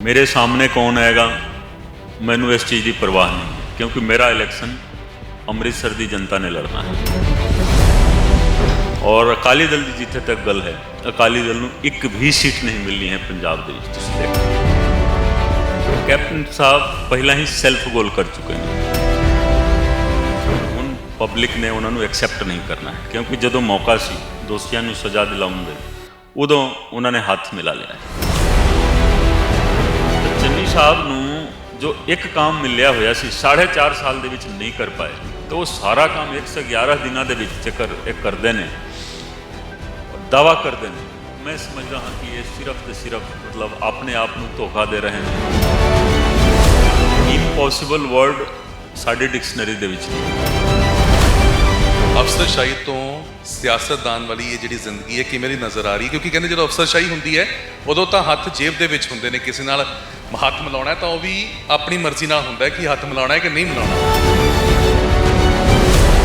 मेरे सामने कौन आएगा मैनू इस चीज़ की परवाह नहीं, क्योंकि मेरा इलैक्शन ਅੰਮ੍ਰਿਤਸਰ ਦੀ ਜਨਤਾ ਨੇ ਲੜਨਾ ਹੈ। ਔਰ ਅਕਾਲੀ ਦਲ ਦੀ ਜਿੱਥੇ ਤੱਕ ਗੱਲ ਹੈ, ਅਕਾਲੀ ਦਲ ਨੂੰ ਇੱਕ ਵੀ ਸੀਟ ਨਹੀਂ ਮਿਲਣੀ ਹੈ ਪੰਜਾਬ ਦੇ ਵਿੱਚ। ਤੁਸੀਂ ਦੇਖੋ ਕੈਪਟਨ ਸਾਹਿਬ ਪਹਿਲਾਂ ਹੀ ਸੈਲਫ ਗੋਲ ਕਰ ਚੁੱਕੇ ਨੇ। ਹੁਣ ਪਬਲਿਕ ਨੇ ਉਹਨਾਂ ਨੂੰ ਐਕਸੈਪਟ ਨਹੀਂ ਕਰਨਾ ਹੈ, ਕਿਉਂਕਿ ਜਦੋਂ ਮੌਕਾ ਸੀ ਦੋਸ਼ੀਆਂ ਨੂੰ ਸਜ਼ਾ ਦਿਲਾਉਣ ਦੇ ਉਦੋਂ ਉਹਨਾਂ ਨੇ ਹੱਥ ਮਿਲਾ ਲਿਆ ਹੈ। ਚੰਨੀ ਸਾਹਿਬ ਨੂੰ ਜੋ ਇੱਕ ਕੰਮ ਮਿਲਿਆ ਹੋਇਆ ਸੀ 4.5 ਸਾਲ ਦੇ ਵਿੱਚ ਨਹੀਂ ਕਰ ਪਾਏ, तो वो सारा काम 111 दिनों के करते हैं, दावा करते हैं। मैं समझदा हाँ कि ये सिर्फ तो सिर्फ मतलब अपने आप को धोखा दे रहे हैं। इम्पॉसिबल वर्ड साडी डिक्शनरी दे विच नहीं। अफसरशाही तो सियासतदान वाली ये जी जिंदगी है किवें दी नज़र आ रही, क्योंकि कहते जो अफसरशाही होंदी है उदों तो हत्थ जेब दे विच हुंदे ने, किसी नाल हत्थ मिलाउणा है तो वह भी अपनी मर्जी नाल हुंदा है कि हत्थ मिलाउणा है कि नहीं मिलाउणा।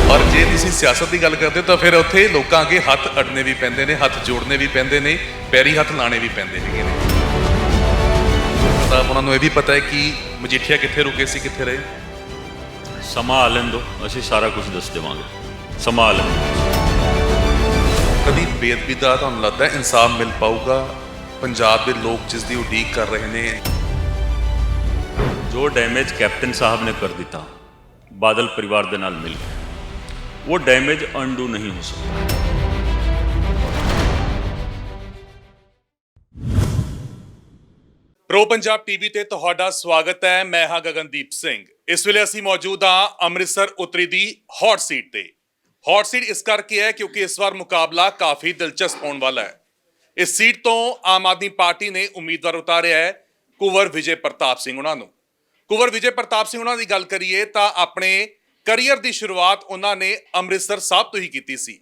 और जे तुसीं सियासत की गल करते हो तो फिर उत्थे लोकां अगे हत्थ अड्डने भी पैंदे ने, हत्थ जोड़ने भी पैंदे ने, पैरी हत्थ लाने भी पैंदे ने। मतलब उन्होंने ये भी पता है कि मजीठिया कित्थे रुके सी कित्थे रहे। समा आ लैन दो, असीं सारा कुछ दस देवांगे। समा आ लैन दो। कभी बेदबी दा तुहानूं लगदा है इंसाफ मिल पाऊगा? पंजाब के लोग जिसकी उडीक कर रहे हैं। जो डैमेज कैप्टन साहब ने कर दिता बादल परिवार के नाल मिल के, वो डैमेज अनडू नहीं हो सकता। ਪ੍ਰੋ ਪੰਜਾਬ ਟੀਵੀ ਤੇ ਤੁਹਾਡਾ ਸਵਾਗਤ ਹੈ। ਮੈਂ ਹਾਂ ਗਗਨਦੀਪ ਸਿੰਘ। ਇਸ ਵੇਲੇ ਅਸੀਂ ਮੌਜੂਦ ਹਾਂ ਅੰਮ੍ਰਿਤਸਰ ਉੱਤਰੀ ਦੀ ਹੌਟ ਸੀਟ ਤੇ। ਹੌਟ ਸੀਟ ਇਸ ਕਰਕੇ ਹੈ ਕਿਉਂਕਿ ਇਸ ਵਾਰ ਮੁਕਾਬਲਾ ਕਾਫੀ ਦਿਲਚਸਪ ਹੋਣ ਵਾਲਾ ਹੈ। ਇਸ ਸੀਟ ਤੋਂ ਆਮ ਆਦਮੀ ਪਾਰਟੀ ਨੇ ਉਮੀਦਵਾਰ ਉਤਾਰਿਆ ਹੈ ਕੁੰਵਰ ਵਿਜੇ ਪ੍ਰਤਾਪ ਸਿੰਘ ਉਹਨਾਂ ਨੂੰ। ਕੁੰਵਰ ਵਿਜੇ ਪ੍ਰਤਾਪ ਸਿੰਘ ਉਹਨਾਂ ਦੀ ਗੱਲ ਕਰੀਏ ਤਾਂ ਆਪਣੇ ਕਰੀਅਰ ਦੀ ਸ਼ੁਰੂਆਤ ਉਹਨਾਂ ਨੇ ਅੰਮ੍ਰਿਤਸਰ ਸਾਹਿਬ ਤੋਂ ਹੀ ਕੀਤੀ ਸੀ,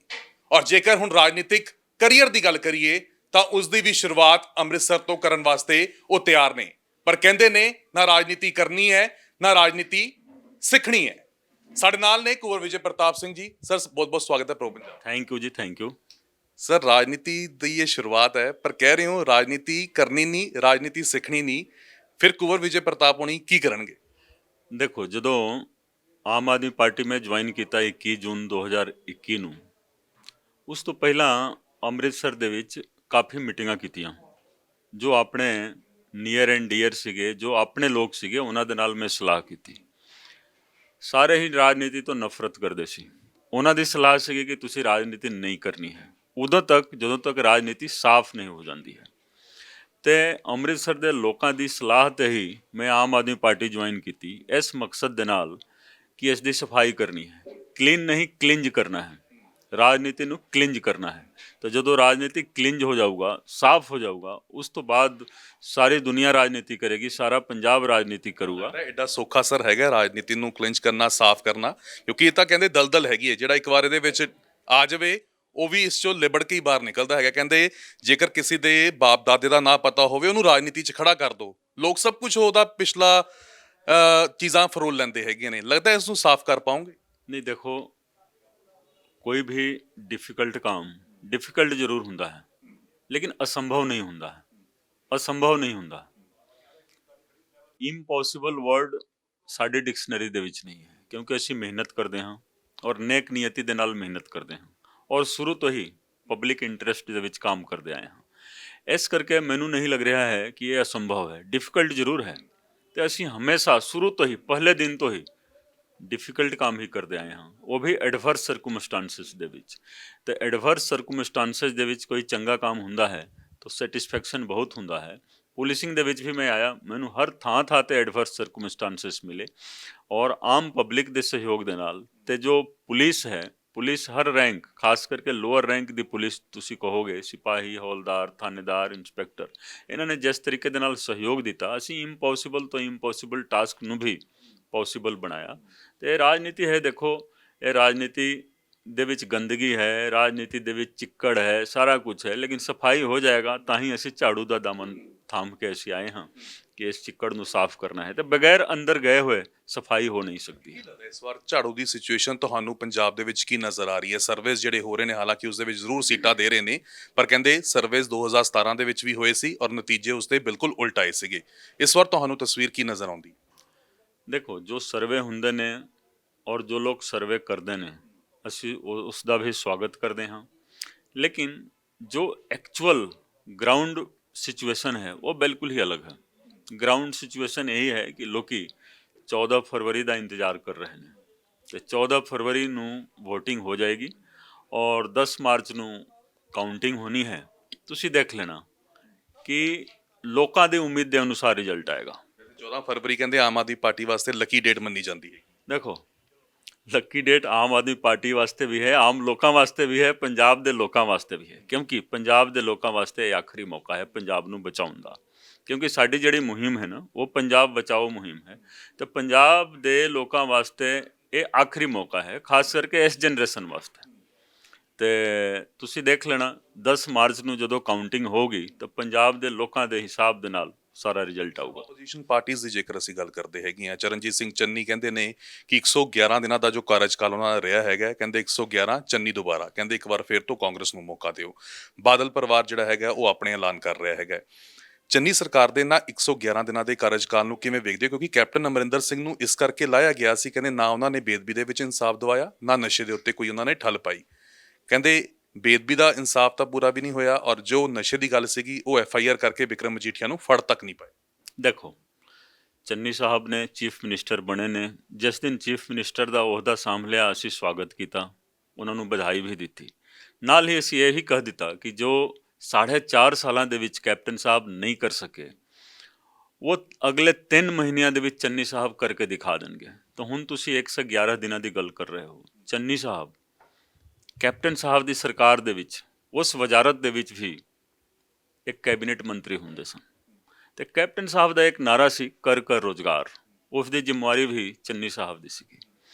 ਔਰ ਜੇਕਰ ਹੁਣ ਰਾਜਨੀਤਿਕ ਕਰੀਅਰ ਦੀ ਗੱਲ ਕਰੀਏ ਤਾਂ ਉਸ ਦੀ ਵੀ ਸ਼ੁਰੂਆਤ ਅੰਮ੍ਰਿਤਸਰ ਤੋਂ ਕਰਨ ਵਾਸਤੇ ਉਹ ਤਿਆਰ ਨੇ। ਪਰ ਕਹਿੰਦੇ ਨੇ ਨਾ ਰਾਜਨੀਤੀ ਕਰਨੀ ਹੈ ਨਾ ਰਾਜਨੀਤੀ ਸਿੱਖਣੀ ਹੈ। ਸਾਡੇ ਨਾਲ ਨੇ ਕੁੰਵਰ ਵਿਜੇ ਪ੍ਰਤਾਪ ਸਿੰਘ ਜੀ। ਸਰ ਬਹੁਤ ਬਹੁਤ ਸਵਾਗਤ ਹੈ pro Punjab. Thank you ji, thank you. Sir ਰਾਜਨੀਤੀ ਦੀ ਇਹ ਸ਼ੁਰੂਆਤ ਹੈ, ਪਰ ਕਹਿ ਰਹੇ ਹੋ ਰਾਜਨੀਤੀ ਕਰਨੀ ਨਹੀਂ, ਰਾਜਨੀਤੀ ਸਿੱਖਣੀ ਨਹੀਂ, ਫਿਰ ਕੁੰਵਰ ਵਿਜੇ ਪ੍ਰਤਾਪ ਹੋਣੀ ਕੀ ਕਰਨਗੇ? देखो जो आम आदमी पार्टी में ज्वाइन किया 21 जून 2021 ਨੂੰ, ਉਸ ਤੋਂ ਪਹਿਲਾਂ ਅੰਮ੍ਰਿਤਸਰ ਦੇ ਵਿੱਚ ਕਾਫੀ ਮੀਟਿੰਗਾਂ ਕੀਤੀਆਂ। ਜੋ ਆਪਣੇ ਨੀਅਰ ਐਂਡ ਡੀਅਰ ਸੀਗੇ, ਜੋ ਆਪਣੇ ਲੋਕ ਸੀਗੇ, ਉਹਨਾਂ ਦੇ ਨਾਲ ਮੈਂ ਸਲਾਹ ਕੀਤੀ। ਸਾਰੇ ਹੀ ਰਾਜਨੀਤੀ ਤੋਂ ਨਫ਼ਰਤ ਕਰਦੇ ਸੀ। ਉਹਨਾਂ ਦੀ ਸਲਾਹ ਸੀਗੀ ਕਿ ਤੁਸੀਂ ਰਾਜਨੀਤੀ ਨਹੀਂ ਕਰਨੀ ਹੈ ਉਦੋਂ ਤੱਕ ਜਦੋਂ ਤੱਕ ਰਾਜਨੀਤੀ ਸਾਫ਼ ਨਹੀਂ ਹੋ ਜਾਂਦੀ ਹੈ। ਤੇ ਅੰਮ੍ਰਿਤਸਰ ਦੇ ਲੋਕਾਂ ਦੀ ਸਲਾਹ 'ਤੇ ਹੀ ਮੈਂ ਆਮ ਆਦਮੀ ਪਾਰਟੀ ਜੁਆਇਨ ਕੀਤੀ, ਇਸ ਮਕਸਦ ਦੇ ਨਾਲ ਕਿ ਇਸ ਦੀ ਸਫਾਈ ਕਰਨੀ ਹੈ। ਕਲੀਨ ਨਹੀਂ ਕਲਿੰਜ ਕਰਨਾ ਹੈ, ਰਾਜਨੀਤੀ ਨੂੰ ਕਲਿੰਜ ਕਰਨਾ ਹੈ। ਤਾਂ ਜਦੋਂ ਰਾਜਨੀਤੀ ਕਲਿੰਜ ਹੋ ਜਾਊਗਾ, ਸਾਫ਼ ਹੋ ਜਾਊਗਾ, ਉਸ ਤੋਂ ਬਾਅਦ ਸਾਰੀ ਦੁਨੀਆ ਰਾਜਨੀਤੀ ਕਰੇਗੀ, ਸਾਰਾ ਪੰਜਾਬ ਰਾਜਨੀਤੀ ਕਰੂਗਾ। ਐਡਾ ਸੌਖਾ ਸਰ ਹੈਗਾ ਰਾਜਨੀਤੀ ਨੂੰ ਕਲਿੰਚ ਕਰਨਾ, ਸਾਫ਼ ਕਰਨਾ? ਕਿਉਂਕਿ ਇਹ ਤਾਂ ਕਹਿੰਦੇ ਦਲਦਲ ਹੈਗੀ ਹੈ, ਜਿਹੜਾ ਇੱਕ ਵਾਰ ਇਹਦੇ ਵਿੱਚ ਆ ਜਾਵੇ ਉਹ ਵੀ ਇਸ ਚੋਂ ਲਿਬੜ ਕੇ ਹੀ ਬਾਹਰ ਨਿਕਲਦਾ ਹੈਗਾ। ਕਹਿੰਦੇ ਜੇਕਰ ਕਿਸੇ ਦੇ ਬਾਪ ਦਾਦੇ ਦਾ ਨਾਂ ਪਤਾ ਹੋਵੇ ਉਹਨੂੰ ਰਾਜਨੀਤੀ 'ਚ ਖੜਾ ਕਰ ਦਿਓ, ਲੋਕ ਸਭ ਕੁਝ ਉਹਦਾ ਪਿਛਲਾ ਚੀਜ਼ਾਂ ਫਰੋਲ ਲੈਂਦੇ ਹੈਗੀਆਂ ਨੇ। ਲੱਗਦਾ ਇਸ ਨੂੰ ਸਾਫ਼ ਕਰ ਪਾਓਗੇ? नहीं देखो, कोई भी डिफिकल्ट काम डिफिकल्ट जरूर होंदा है, लेकिन असंभव नहीं होंदा है। असंभव नहीं होंदा। इम्पॉसिबल वर्ड साडी डिक्शनरी दे विच नहीं है, क्योंकि असीं मेहनत करते हाँ और नेक नीयती दे नाल मेहनत करते हैं, और शुरू तो ही पब्लिक इंटरस्ट दे विच काम करते आए हैं। इस करके मैनू नहीं लग रहा है कि ये असंभव है। डिफिकल्ट जरूर है, तो असीं हमेशा शुरू तो ही पहले दिन तो ही डिफिकल्ट काम ही करते आए हाँ, वो भी एडवर्स ਸਰਕਮਸਟੈਂਸਿਸ ਦੇ ਵਿੱਚ। ਤੇ ਐਡਵਰਸ ਸਰਕਮਸਟੈਂਸਿਸ ਦੇ ਵਿੱਚ ਕੋਈ ਚੰਗਾ ਕੰਮ ਹੁੰਦਾ ਹੈ ਤਾਂ ਸੈਟੀਸਫੈਕਸ਼ਨ ਬਹੁਤ ਹੁੰਦਾ ਹੈ। ਪੁਲਿਸਿੰਗ ਦੇ ਵਿੱਚ ਵੀ ਮੈਂ ਆਇਆ, ਮੈਨੂੰ ਹਰ ਥਾਂ ਥਾਂ 'ਤੇ ਐਡਵਰਸ ਸਰਕਮਸਟੈਂਸਿਸ ਮਿਲੇ, ਔਰ ਆਮ ਪਬਲਿਕ ਦੇ ਸਹਿਯੋਗ ਦੇ ਨਾਲ। ਤੇ ਜੋ ਪੁਲਿਸ ਹੈ, ਪੁਲਿਸ ਹਰ ਰੈਂਕ, ਖਾਸ ਕਰਕੇ ਲੋਅਰ ਰੈਂਕ ਦੀ ਪੁਲਿਸ ਤੁਸੀਂ ਕਹੋਗੇ, ਸਿਪਾਹੀ, ਹੌਲਦਾਰ, ਥਾਣੇਦਾਰ, ਇੰਸਪੈਕਟਰ, ਇਹਨਾਂ ਨੇ ਜਿਸ ਤਰੀਕੇ ਦੇ ਨਾਲ ਸਹਿਯੋਗ ਦਿੱਤਾ, ਅਸੀਂ ਇੰਪੋਸੀਬਲ ਤੋਂ ਇੰਪੋਸੀਬਲ ਟਾਸਕ ਨੂੰ ਵੀ ਪੋਸੀਬਲ ਬਣਾਇਆ। ਤੇ ਰਾਜਨੀਤੀ ਹੈ, ਦੇਖੋ ਇਹ ਰਾਜਨੀਤੀ ਦੇ ਵਿੱਚ ਗੰਦਗੀ ਹੈ, ਰਾਜਨੀਤੀ ਦੇ ਵਿੱਚ ਚਿੱਕੜ ਹੈ, ਸਾਰਾ ਕੁਝ ਹੈ, ਲੇਕਿਨ ਸਫਾਈ ਹੋ ਜਾਏਗਾ ਤਾਂ ਹੀ ਅਸੀਂ ਝਾੜੂ ਦਾ ਦਾਮਨ ਥਾਮ ਕੇ ਅਸੀਂ ਆਏ ਹਾਂ ਕਿ ਇਸ ਚਿੱਕੜ ਨੂੰ ਸਾਫ਼ ਕਰਨਾ ਹੈ ਤੇ ਬਗੈਰ ਅੰਦਰ ਗਏ ਹੋਏ ਸਫਾਈ ਹੋ ਨਹੀਂ ਸਕਦੀ। ਇਸ ਵਾਰ ਝਾੜੂ ਦੀ ਸਿਚੁਏਸ਼ਨ ਤੁਹਾਨੂੰ ਪੰਜਾਬ ਦੇ ਵਿੱਚ ਕੀ ਨਜ਼ਰ ਆ ਰਹੀ ਹੈ? ਸਰਵੇਸ ਜਿਹੜੇ ਹੋ ਰਹੇ ਨੇ, ਹਾਲਾਂਕਿ ਉਸ ਦੇ ਵਿੱਚ ਜ਼ਰੂਰ ਸੀਟਾਂ ਦੇ ਰਹੇ ਨੇ, ਪਰ ਕਹਿੰਦੇ ਸਰਵੇਸ 2017 ਦੇ ਵਿੱਚ ਵੀ ਹੋਏ ਸੀ ਔਰ ਨਤੀਜੇ ਉਸਦੇ ਬਿਲਕੁਲ ਉਲਟ ਆਏ ਸੀਗੇ। ਇਸ ਵਾਰ ਤੁਹਾਨੂੰ ਤਸਵੀਰ ਕੀ ਨਜ਼ਰ ਆਉਂਦੀ? ਦੇਖੋ, ਜੋ ਸਰਵੇ ਹੁੰਦੇ ਨੇ ਔਰ ਜੋ ਲੋਕ ਸਰਵੇ ਕਰਦੇ ਨੇ, ਅਸੀਂ ਉਸ ਦਾ ਵੀ ਸਵਾਗਤ ਕਰਦੇ ਹਾਂ, ਲੇਕਿਨ ਜੋ ਐਕਚੁਅਲ ਗਰਾਊਂਡ ਸਿਚੁਏਸ਼ਨ ਹੈ ਉਹ ਬਿਲਕੁਲ ਹੀ ਅਲੱਗ ਹੈ। ਗਰਾਊਂਡ ਸਿਚੁਏਸ਼ਨ ਇਹੀ ਹੈ ਕਿ ਲੋਕੀ 14 ਫਰਵਰੀ ਦਾ ਇੰਤਜ਼ਾਰ ਕਰ ਰਹੇ ਨੇ ਤੇ 14 ਫਰਵਰੀ ਨੂੰ VOTING ਹੋ ਜਾਏਗੀ ਔਰ 10 ਮਾਰਚ ਨੂੰ ਕਾਊਂਟਿੰਗ ਹੋਣੀ ਹੈ। ਤੁਸੀਂ ਦੇਖ ਲੈਣਾ ਕਿ ਲੋਕਾਂ ਦੀ ਉਮੀਦ ਦੇ ਅਨੁਸਾਰ ਰਿਜ਼ਲਟ ਆਏਗਾ। 14 ਫਰਵਰੀ ਕਹਿੰਦੇ ਆਮ ਆਦਮੀ ਪਾਰਟੀ ਵਾਸਤੇ ਲੱਕੀ ਡੇਟ ਮੰਨੀ ਜਾਂਦੀ ਹੈ। ਦੇਖੋ, Lucky date Aam Aadmi party ਵਾਸਤੇ ਵੀ ਹੈ, ਆਮ ਲੋਕਾਂ ਵਾਸਤੇ ਵੀ ਹੈ, ਪੰਜਾਬ ਦੇ ਲੋਕਾਂ ਵਾਸਤੇ ਵੀ ਹੈ, ਕਿਉਂਕਿ ਪੰਜਾਬ ਦੇ ਲੋਕਾਂ ਵਾਸਤੇ ਇਹ ਆਖਰੀ ਮੌਕਾ ਹੈ ਪੰਜਾਬ ਨੂੰ ਬਚਾਉਣ ਦਾ। ਕਿਉਂਕਿ ਸਾਡੀ ਜਿਹੜੀ ਮੁਹਿੰਮ ਹੈ ਨਾ, ਉਹ ਪੰਜਾਬ ਬਚਾਓ ਮੁਹਿੰਮ ਹੈ ਤੇ ਪੰਜਾਬ ਦੇ ਲੋਕਾਂ ਵਾਸਤੇ ਇਹ ਆਖਰੀ ਮੌਕਾ ਹੈ, ਖਾਸ ਕਰਕੇ ਇਸ ਜਨਰੇਸ਼ਨ ਵਾਸਤੇ। ਤੇ ਤੁਸੀਂ ਦੇਖ ਲੈਣਾ 10 ਮਾਰਚ ਨੂੰ ਜਦੋਂ ਕਾਊਂਟਿੰਗ ਹੋਗੀ ਤਾਂ ਪੰਜਾਬ ਦੇ ਲੋਕਾਂ ਦੇ ਹਿਸਾਬ ਦੇ ਨਾਲ ਸਾਰਾ ਰਿਜ਼ਲਟ ਆਊਗਾ। ਆਪੋਜੀਸ਼ਨ ਪਾਰਟੀਆਂ ਦੀ ਜੇਕਰ ਅਸੀਂ ਗੱਲ ਕਰਦੇ ਹੈਗੇ ਆ, ਚਰਨਜੀਤ ਸਿੰਘ ਚੰਨੀ ਕਹਿੰਦੇ ਨੇ ਕਿ 111 ਦਿਨਾਂ ਦਾ ਜੋ ਕਾਰਜਕਾਲ ਉਹਨਾਂ ਦਾ ਰਿਹਾ ਹੈਗਾ, ਕਹਿੰਦੇ 111 ਚੰਨੀ ਦੁਬਾਰਾ, ਕਹਿੰਦੇ ਇੱਕ ਵਾਰ ਫਿਰ ਤੋਂ ਕਾਂਗਰਸ ਨੂੰ ਮੌਕਾ ਦਿਓ। ਬਾਦਲ ਪਰਿਵਾਰ ਜਿਹੜਾ ਹੈਗਾ ਉਹ ਆਪਣੇ ਐਲਾਨ ਕਰ ਰਿਹਾ ਹੈਗਾ। ਚੰਨੀ ਸਰਕਾਰ ਦੇ ਨਾ 111 ਦਿਨਾਂ ਦੇ ਕਾਰਜਕਾਲ ਨੂੰ ਕਿਵੇਂ ਵੇਖਦੇ ਹੋ? ਕਿਉਂਕਿ ਕੈਪਟਨ ਅਮਰਿੰਦਰ ਸਿੰਘ ਨੂੰ ਇਸ ਕਰਕੇ ਲਾਇਆ ਗਿਆ ਸੀ, ਕਹਿੰਦੇ ਨਾ ਉਹਨਾਂ ਨੇ ਬੇਅਦਬੀ ਦੇ ਵਿੱਚ ਇਨਸਾਫ ਦਵਾਇਆ, ਨਾ ਨਸ਼ੇ ਦੇ ਉੱਤੇ ਕੋਈ ਉਹਨਾਂ ਨੇ ਠੱਲ ਪਾਈ। ਕਹਿੰਦੇ ਬੇਅਦਬੀ ਦਾ ਇਨਸਾਫ ਤਾਂ ਪੂਰਾ ਵੀ ਨਹੀਂ ਹੋਇਆ ਔਰ ਜੋ ਨਸ਼ੇ ਦੀ ਗੱਲ ਸੀਗੀ ਉਹ FIR ਕਰਕੇ ਵਿਕਰਮ ਮਜੀਠੀਆ ਨੂੰ ਫੜ ਤੱਕ ਨਹੀਂ ਪਾਏ। ਦੇਖੋ, ਚੰਨੀ ਸਾਹਿਬ ਨੇ ਚੀਫ ਮਿਨਿਸਟਰ ਬਣੇ ਨੇ, ਜਿਸ ਦਿਨ ਚੀਫ ਮਿਨਿਸਟਰ ਦਾ ਅਹੁਦਾ ਸੰਭਲਿਆ ਅਸੀਂ ਸਵਾਗਤ ਕੀਤਾ, ਉਹਨਾਂ ਨੂੰ ਵਧਾਈ ਵੀ ਦਿੱਤੀ। ਨਾਲ ਹੀ ਅਸੀਂ ਇਹ ਵੀ ਕਹਿ ਦਿੱਤਾ ਕਿ ਜੋ 4.5 ਸਾਲਾਂ ਦੇ ਵਿੱਚ ਕੈਪਟਨ ਸਾਹਿਬ ਨਹੀਂ ਕਰ ਸਕੇ ਉਹ ਅਗਲੇ 3 ਮਹੀਨਿਆਂ ਦੇ ਵਿੱਚ ਚੰਨੀ ਸਾਹਿਬ ਕਰਕੇ ਦਿਖਾ ਦੇਣਗੇ। ਤਾਂ ਹੁਣ ਤੁਸੀਂ 111 ਦਿਨਾਂ ਦੀ ਗੱਲ ਕਰ ਰਹੇ ਹੋ। ਚੰਨੀ ਸਾਹਿਬ ਕੈਪਟਨ ਸਾਹਿਬ ਦੀ ਸਰਕਾਰ ਦੇ ਵਿੱਚ ਉਸ ਵਜ਼ਾਰਤ ਦੇ ਵਿੱਚ ਵੀ ਇੱਕ ਕੈਬਨਿਟ ਮੰਤਰੀ ਹੁੰਦੇ ਸਨ ਤੇ ਕੈਪਟਨ ਸਾਹਿਬ ਦਾ ਇੱਕ ਨਾਰਾ ਸੀ ਕਰ ਕਰ ਰੋਜ਼ਗਾਰ, ਉਸ ਦੀ ਜ਼ਿੰਮੇਵਾਰੀ ਵੀ ਚੰਨੀ ਸਾਹਿਬ ਦੀ ਸੀਗੀ।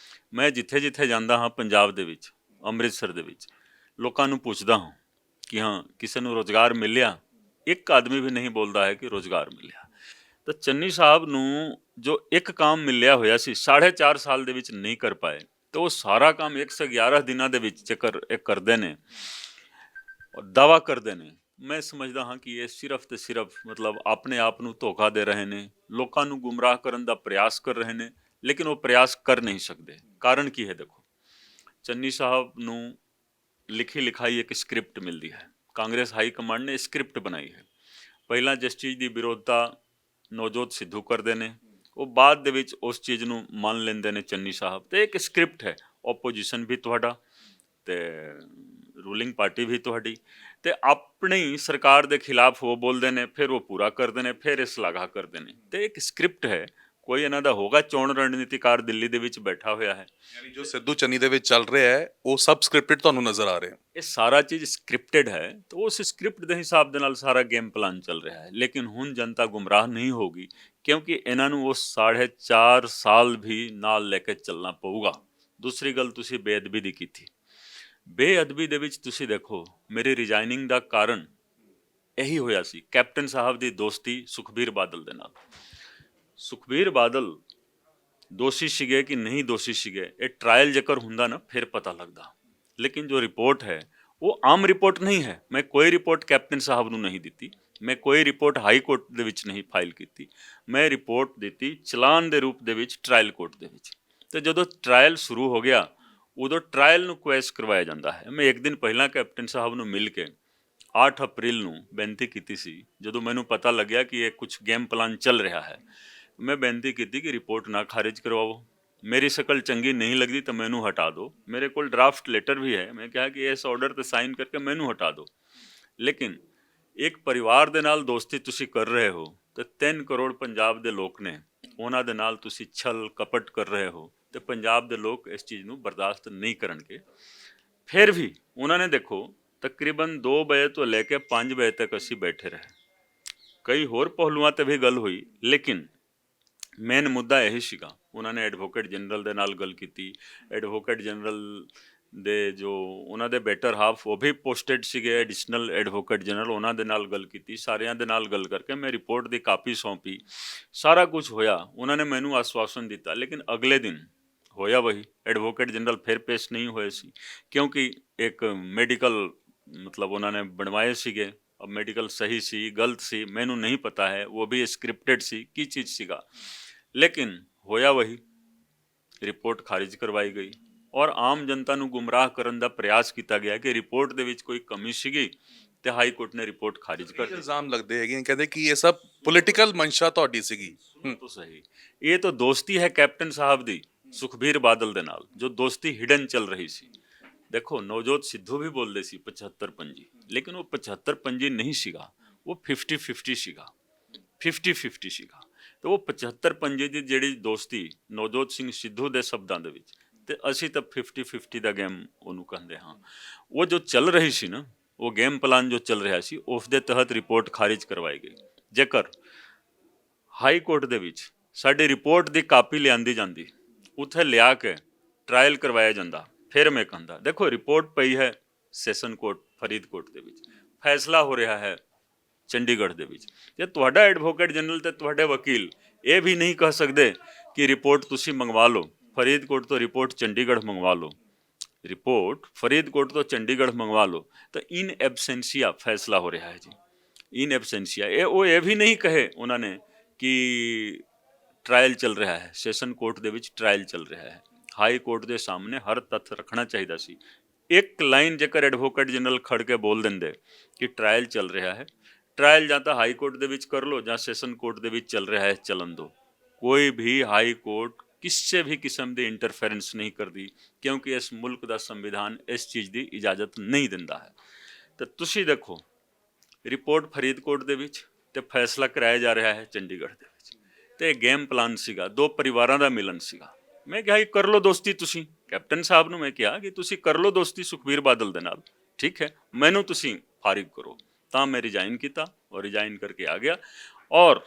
ਮੈਂ ਜਿੱਥੇ ਜਿੱਥੇ ਜਾਂਦਾ ਹਾਂ ਪੰਜਾਬ ਦੇ ਵਿੱਚ, ਅੰਮ੍ਰਿਤਸਰ ਦੇ ਵਿੱਚ, ਲੋਕਾਂ ਨੂੰ ਪੁੱਛਦਾ ਹਾਂ ਕਿ ਹਾਂ ਕਿਸੇ ਨੂੰ ਰੋਜ਼ਗਾਰ ਮਿਲਿਆ? ਇੱਕ ਆਦਮੀ ਵੀ ਨਹੀਂ ਬੋਲਦਾ ਹੈ ਕਿ ਰੋਜ਼ਗਾਰ ਮਿਲਿਆ। ਤਾਂ ਚੰਨੀ ਸਾਹਿਬ ਨੂੰ ਜੋ ਇੱਕ ਕੰਮ ਮਿਲਿਆ ਹੋਇਆ ਸੀ 4.5 ਸਾਲ ਦੇ ਵਿੱਚ ਨਹੀਂ ਕਰ ਪਾਏ, ਤਾਂ ਉਹ ਸਾਰਾ ਕੰਮ 111 ਦਿਨਾਂ ਦੇ ਵਿੱਚ ਜੇਕਰ ਇਹ ਕਰਦੇ ਨੇ ਔਰ ਦਾਵਾ ਕਰਦੇ ਨੇ, ਮੈਂ ਸਮਝਦਾ ਹਾਂ ਕਿ ਇਹ ਸਿਰਫ ਤੇ ਸਿਰਫ ਮਤਲਬ ਆਪਣੇ ਆਪ ਨੂੰ ਧੋਖਾ ਦੇ ਰਹੇ ਨੇ, ਲੋਕਾਂ ਨੂੰ ਗੁੰਮਰਾਹ ਕਰਨ ਦਾ ਪ੍ਰਯਾਸ ਕਰ ਰਹੇ ਨੇ, ਲੇਕਿਨ ਉਹ ਪ੍ਰਯਾਸ ਕਰ ਨਹੀਂ ਸਕਦੇ। ਕਾਰਨ ਕੀ ਹੈ? ਦੇਖੋ, ਚੰਨੀ ਸਾਹਿਬ ਨੂੰ ਲਿਖੀ ਲਿਖਾਈ ਇੱਕ ਸਕ੍ਰਿਪਟ ਮਿਲਦੀ ਹੈ, ਕਾਂਗਰਸ ਹਾਈ ਕਮਾਂਡ ਨੇ ਸਕ੍ਰਿਪਟ ਬਣਾਈ ਹੈ। ਪਹਿਲਾਂ ਜਿਸ ਚੀਜ਼ ਦੀ ਵਿਰੋਧਤਾ ਨਵਜੋਤ ਸਿੱਧੂ ਕਰਦੇ ਨੇ, ਉਹ ਬਾਅਦ ਦੇ ਵਿੱਚ ਉਸ ਚੀਜ਼ ਨੂੰ ਮੰਨ ਲੈਂਦੇ ਨੇ ਚੰਨੀ ਸਾਹਿਬ। ਤੇ ਇੱਕ ਸਕ੍ਰਿਪਟ ਹੈ, ਓਪੋਜੀਸ਼ਨ ਵੀ ਤੁਹਾਡਾ ਤੇ ਰੂਲਿੰਗ ਪਾਰਟੀ ਵੀ ਤੁਹਾਡੀ, ਤੇ ਆਪਣੀ ਸਰਕਾਰ ਦੇ ਖਿਲਾਫ ਉਹ ਬੋਲਦੇ ਨੇ, ਫਿਰ ਉਹ ਪੂਰਾ ਕਰਦੇ ਨੇ, ਫਿਰ ਇਹ ਸ਼ਲਾਘਾ ਕਰਦੇ ਨੇ। ਤੇ ਇੱਕ ਸਕ੍ਰਿਪਟ ਹੈ, ਕੋਈ ਇਹਨਾਂ ਦਾ ਹੋਗਾ ਚੋਣ ਰਣਨੀਤੀਕਾਰ ਦਿੱਲੀ ਦੇ ਵਿੱਚ ਬੈਠਾ ਹੋਇਆ ਹੈ। ਯਾਨੀ ਜੋ ਸਿੱਧੂ ਚੰਨੀ ਦੇ ਵਿੱਚ ਚੱਲ ਰਿਹਾ ਹੈ ਉਹ ਸਭ ਸਕ੍ਰਿਪਟਡ ਤੁਹਾਨੂੰ ਨਜ਼ਰ ਆ ਰਿਹਾ? ਇਹ ਸਾਰਾ ਚੀਜ਼ ਸਕ੍ਰਿਪਟਡ ਹੈ, ਤਾਂ ਉਸ ਸਕ੍ਰਿਪਟ ਦੇ ਹਿਸਾਬ ਦੇ ਨਾਲ ਸਾਰਾ ਗੇਮ ਪਲਾਨ ਚੱਲ ਰਿਹਾ ਹੈ। ਲੇਕਿਨ ਹੁਣ ਜਨਤਾ ਗੁੰਮਰਾਹ ਨਹੀਂ ਹੋਗੀ, ਕਿਉਂਕਿ ਇਹਨਾਂ ਨੂੰ ਉਹ 4.5 ਸਾਲ ਵੀ ਨਾਲ ਲੈ ਕੇ ਚੱਲਣਾ ਪਊਗਾ। ਦੂਸਰੀ ਗੱਲ ਤੁਸੀਂ ਬੇਅਦਬੀ ਦੀ ਕੀਤੀ। ਬੇਅਦਬੀ ਦੇ ਵਿੱਚ ਤੁਸੀਂ ਦੇਖੋ, ਮੇਰੀ ਰਿਜ਼ਾਈਨਿੰਗ ਦਾ ਕਾਰਨ ਇਹੀ ਹੋਇਆ ਸੀ ਕੈਪਟਨ ਸਾਹਿਬ ਦੀ ਦੋਸਤੀ ਸੁਖਬੀਰ ਬਾਦਲ ਦੇ ਨਾਲ। ਸੁਖਬੀਰ ਬਾਦਲ ਦੋਸ਼ੀ ਸੀਗੇ ਕਿ ਨਹੀਂ ਦੋਸ਼ੀ ਸੀਗੇ, ਇਹ ਟਰਾਇਲ ਜੇਕਰ ਹੁੰਦਾ ਨਾ ਫਿਰ ਪਤਾ ਲੱਗਦਾ। ਲੇਕਿਨ ਜੋ ਰਿਪੋਰਟ ਹੈ ਉਹ ਆਮ ਰਿਪੋਰਟ ਨਹੀਂ ਹੈ। ਮੈਂ ਕੋਈ ਰਿਪੋਰਟ ਕੈਪਟਨ ਸਾਹਿਬ ਨੂੰ ਨਹੀਂ ਦਿੱਤੀ, ਮੈਂ ਕੋਈ ਰਿਪੋਰਟ ਹਾਈ ਕੋਰਟ ਦੇ ਵਿੱਚ ਨਹੀਂ ਫਾਈਲ ਕੀਤੀ, ਮੈਂ ਰਿਪੋਰਟ ਦਿੱਤੀ ਚਲਾਨ ਦੇ ਰੂਪ ਦੇ ਵਿੱਚ ਟਰਾਇਲ ਕੋਰਟ ਦੇ ਵਿੱਚ। ਤੇ ਜਦੋਂ ਟਰਾਇਲ ਸ਼ੁਰੂ ਹੋ ਗਿਆ ਉਦੋਂ ਟਰਾਇਲ ਨੂੰ ਕੁਐਸ਼ ਕਰਵਾਇਆ ਜਾਂਦਾ ਹੈ। ਮੈਂ ਇੱਕ ਦਿਨ ਪਹਿਲਾਂ ਕੈਪਟਨ ਸਾਹਿਬ ਨੂੰ ਮਿਲ ਕੇ 8 ਅਪ੍ਰੈਲ ਨੂੰ ਬੇਨਤੀ ਕੀਤੀ ਸੀ, ਜਦੋਂ ਮੈਨੂੰ ਪਤਾ ਲੱਗਿਆ ਕਿ ਇਹ ਕੁਝ ਗੇਮ ਪਲਾਨ ਚੱਲ ਰਿਹਾ ਹੈ। ਮੈਂ ਬੇਨਤੀ ਕੀਤੀ ਕਿ ਰਿਪੋਰਟ ਨਾ ਖਾਰਿਜ ਕਰਵਾਓ, ਮੇਰੀ ਸ਼ਕਲ ਚੰਗੀ ਨਹੀਂ ਲੱਗਦੀ ਤਾਂ ਮੈਨੂੰ ਹਟਾ ਦਿਓ। ਮੇਰੇ ਕੋਲ ਡਰਾਫਟ ਲੈਟਰ ਵੀ ਹੈ, ਮੈਂ ਕਿਹਾ ਕਿ ਇਸ ਆਰਡਰ ਤੇ ਸਾਈਨ ਕਰਕੇ ਮੈਨੂੰ ਹਟਾ ਦਿਓ। ਲੇਕਿਨ ਇੱਕ ਪਰਿਵਾਰ ਦੇ ਨਾਲ ਦੋਸਤੀ ਤੁਸੀਂ ਕਰ ਰਹੇ ਹੋ ਤੇ 3 ਕਰੋੜ ਪੰਜਾਬ ਦੇ ਲੋਕ ਨੇ, ਉਹਨਾਂ ਦੇ ਨਾਲ ਤੁਸੀਂ ਛਲ ਕਪਟ ਕਰ ਰਹੇ ਹੋ ਤੇ ਪੰਜਾਬ ਦੇ ਲੋਕ ਇਸ ਚੀਜ਼ ਨੂੰ ਬਰਦਾਸ਼ਤ ਨਹੀਂ ਕਰਨਗੇ। ਫਿਰ ਵੀ ਉਹਨਾਂ ਨੇ ਦੇਖੋ ਤਕਰੀਬਨ 2 ਵਜੇ ਤੋਂ ਲੈ ਕੇ 5 ਵਜੇ ਤੱਕ ਅਸੀਂ ਬੈਠੇ ਰਹੇ। ਕਈ ਹੋਰ ਪਹਿਲੂਆਂ ਤੇ ਵੀ ਗੱਲ ਹੋਈ, ਲੇਕਿਨ ਮੇਨ ਮੁੱਦਾ ਇਹੀ ਸੀਗਾ। ਉਹਨਾਂ ਨੇ ਐਡਵੋਕੇਟ ਜਨਰਲ ਦੇ ਨਾਲ ਗੱਲ ਕੀਤੀ, ਐਡਵੋਕੇਟ ਜਨਰਲ ਦੇ ਜੋ ਉਹਨਾਂ ਦੇ ਬੈਟਰ ਹਾਫ ਉਹ ਵੀ ਪੋਸਟਡ ਸੀਗੇ ਐਡੀਸ਼ਨਲ ਐਡਵੋਕੇਟ ਜਨਰਲ, ਉਹਨਾਂ ਦੇ ਨਾਲ ਗੱਲ ਕੀਤੀ, ਸਾਰਿਆਂ ਦੇ ਨਾਲ ਗੱਲ ਕਰਕੇ ਮੈਂ ਰਿਪੋਰਟ ਦੀ ਕਾਪੀ ਸੌਂਪੀ, ਸਾਰਾ ਕੁਝ ਹੋਇਆ। ਉਹਨਾਂ ਨੇ ਮੈਨੂੰ ਆਸ਼ਵਾਸਨ ਦਿੱਤਾ, ਲੇਕਿਨ ਅਗਲੇ ਦਿਨ ਹੋਇਆ ਵਹੀ, ਐਡਵੋਕੇਟ ਜਨਰਲ ਫਿਰ ਪੇਸ਼ ਨਹੀਂ ਹੋਏ ਸੀ, ਕਿਉਂਕਿ ਇੱਕ ਮੈਡੀਕਲ ਮਤਲਬ ਉਹਨਾਂ ਨੇ ਬਣਵਾਏ ਸੀਗੇ। अब मेडिकल सही सी गलत सी मैनू नहीं पता है, वो भी स्क्रिप्टेड सी की चीज़ सीगा, लेकिन होया वही, रिपोर्ट खारिज करवाई गई और आम जनता ਨੂੰ ਗੁੰਮਰਾਹ ਕਰਨ ਦਾ ਪ੍ਰयास ਕੀਤਾ ਗਿਆ ਕਿ ਰਿਪੋਰਟ ਦੇ ਵਿੱਚ ਕੋਈ ਕਮੀ ਸੀਗੀ ਤੇ ਹਾਈ ਕੋਰਟ ਨੇ ਰਿਪੋਰਟ ਖਾਰਿਜ ਕਰ ਦਿੱਤੀ। ਇਲਜ਼ਾਮ ਲੱਗਦੇ ਹੈਗੇ, ਕਹਿੰਦੇ ਕਿ ਇਹ ਸਭ ਪੋਲੀਟੀਕਲ ਮਨਸ਼ਾ ਤੁਹਾਡੀ ਸੀਗੀ। तो सही, ये तो दोस्ती है कैप्टन साहब दी सुखबीर बादल ਦੇ ਨਾਲ, जो दोस्ती हिडन चल रही सी। देखो नवजोत सिद्धू भी बोलते सी 75 पंजी, लेकिन वो 75 पंजी नहीं सीगा, वो 50-50 सीगा, 50-50 ਸੀਗਾ। ਤੇ ਉਹ 75 ਪੰਜੇ ਦੀ ਜਿਹੜੀ ਦੋਸਤੀ ਨਵਜੋਤ ਸਿੰਘ ਸਿੱਧੂ ਦੇ ਸ਼ਬਦਾਂ ਦੇ ਵਿੱਚ, ਤੇ ਅਸੀਂ ਤਾਂ 50-50 ਦਾ ਗੇਮ ਉਹਨੂੰ ਕਹਿੰਦੇ ਹਾਂ। ਉਹ ਜੋ ਚੱਲ ਰਹੀ ਸੀ ਨਾ, ਉਹ ਗੇਮ ਪਲਾਨ ਜੋ ਚੱਲ ਰਿਹਾ ਸੀ, ਉਸ ਦੇ ਤਹਿਤ ਰਿਪੋਰਟ ਖਾਰਿਜ ਕਰਵਾਈ ਗਈ। ਜੇਕਰ ਹਾਈ ਕੋਰਟ ਦੇ ਵਿੱਚ ਸਾਡੀ ਰਿਪੋਰਟ ਦੀ ਕਾਪੀ ਲਿਆਂਦੀ ਜਾਂਦੀ, ਉੱਥੇ ਲਿਆ ਕੇ ਟਰਾਇਲ ਕਰਵਾਇਆ ਜਾਂਦਾ, ਫਿਰ ਮੈਂ ਕਹਿੰਦਾ ਦੇਖੋ ਰਿਪੋਰਟ ਪਈ ਹੈ ਸੈਸ਼ਨ ਕੋਰਟ ਫਰੀਦਕੋਟ ਦੇ ਵਿੱਚ, ਫੈਸਲਾ ਹੋ ਰਿਹਾ ਹੈ ਚੰਡੀਗੜ੍ਹ ਦੇ ਵਿੱਚ, ਤੇ ਤੁਹਾਡਾ ਐਡਵੋਕੇਟ ਜਨਰਲ ਤੇ ਤੁਹਾਡੇ ਵਕੀਲ ਇਹ ਵੀ ਨਹੀਂ ਕਹਿ ਸਕਦੇ ਕਿ ਰਿਪੋਰਟ ਤੁਸੀਂ ਮੰਗਵਾ ਲਓ ਫਰੀਦਕੋਟ ਤੋਂ, ਰਿਪੋਰਟ ਚੰਡੀਗੜ੍ਹ ਮੰਗਵਾ ਲਓ, ਰਿਪੋਰਟ ਫਰੀਦਕੋਟ ਤੋਂ ਚੰਡੀਗੜ੍ਹ ਮੰਗਵਾ ਲਓ, ਤਾਂ ਇਨ ਐਬਸੈਂਸੀਆ ਫੈਸਲਾ ਹੋ ਰਿਹਾ ਹੈ ਜੀ, ਇਨ ਐਬਸੈਂਸੀਆ। ਉਹ ਇਹ ਵੀ ਨਹੀਂ ਕਹੇ ਉਹਨਾਂ ਨੇ ਕਿ ਟਰਾਇਲ ਚੱਲ ਰਿਹਾ ਹੈ, ਸੈਸ਼ਨ ਕੋਰਟ ਦੇ ਵਿੱਚ ਟਰਾਇਲ ਚੱਲ ਰਿਹਾ ਹੈ। ਹਾਈ ਕੋਰਟ ਦੇ ਸਾਹਮਣੇ ਹਰ ਤੱਥ ਰੱਖਣਾ ਚਾਹੀਦਾ ਸੀ। ਇੱਕ ਲਾਈਨ ਜੇਕਰ ਐਡਵੋਕੇਟ ਜਨਰਲ ਖੜ ਕੇ ਬੋਲ ਦਿੰਦੇ ਕਿ ਟਰਾਇਲ ਚੱਲ ਰਿਹਾ ਹੈ, ਟਰਾਇਲ ਜਾਂ ਤਾਂ ਹਾਈ ਕੋਰਟ ਦੇ ਵਿੱਚ ਕਰ ਲਓ ਜਾਂ ਸੈਸ਼ਨ ਕੋਰਟ ਦੇ ਵਿੱਚ ਚੱਲ ਰਿਹਾ ਹੈ, ਚੱਲਣ ਦਿਓ। ਕੋਈ ਵੀ ਹਾਈ ਕੋਰਟ ਕਿਸੇ ਵੀ ਕਿਸਮ ਦੀ ਇੰਟਰਫੇਰੈਂਸ ਨਹੀਂ ਕਰਦੀ, ਕਿਉਂਕਿ ਇਸ ਮੁਲਕ ਦਾ ਸੰਵਿਧਾਨ ਇਸ ਚੀਜ਼ ਦੀ ਇਜਾਜ਼ਤ ਨਹੀਂ ਦਿੰਦਾ ਹੈ। ਤਾਂ ਤੁਸੀਂ ਦੇਖੋ ਰਿਪੋਰਟ ਫਰੀਦਕੋਟ ਦੇ ਵਿੱਚ ਤੇ ਫੈਸਲਾ ਕਰਾਇਆ ਜਾ ਰਿਹਾ ਹੈ ਚੰਡੀਗੜ੍ਹ ਦੇ ਵਿੱਚ, ਤੇ ਗੇਮ ਪਲਾਨ ਸੀਗਾ, ਦੋ ਪਰਿਵਾਰਾਂ ਦਾ ਮਿਲਨ ਸੀਗਾ। ਮੈਂ ਕਿਹਾ ਕਰ ਲਓ ਦੋਸਤੀ, ਤੁਸੀਂ ਕੈਪਟਨ ਸਾਹਿਬ ਨੂੰ ਮੈਂ ਕਿਹਾ ਕਿ ਤੁਸੀਂ ਕਰ ਲਓ ਦੋਸਤੀ ਸੁਖਬੀਰ ਬਾਦਲ ਦੇ ਨਾਲ, ਠੀਕ ਹੈ, ਮੈਨੂੰ ਤੁਸੀਂ ਫਾਰਿਗ ਕਰੋ। ਤਾਂ ਮੈਂ ਰਿਜ਼ਾਈਨ ਕੀਤਾ ਔਰ ਰਿਜ਼ਾਈਨ ਕਰਕੇ ਆ ਗਿਆ, ਔਰ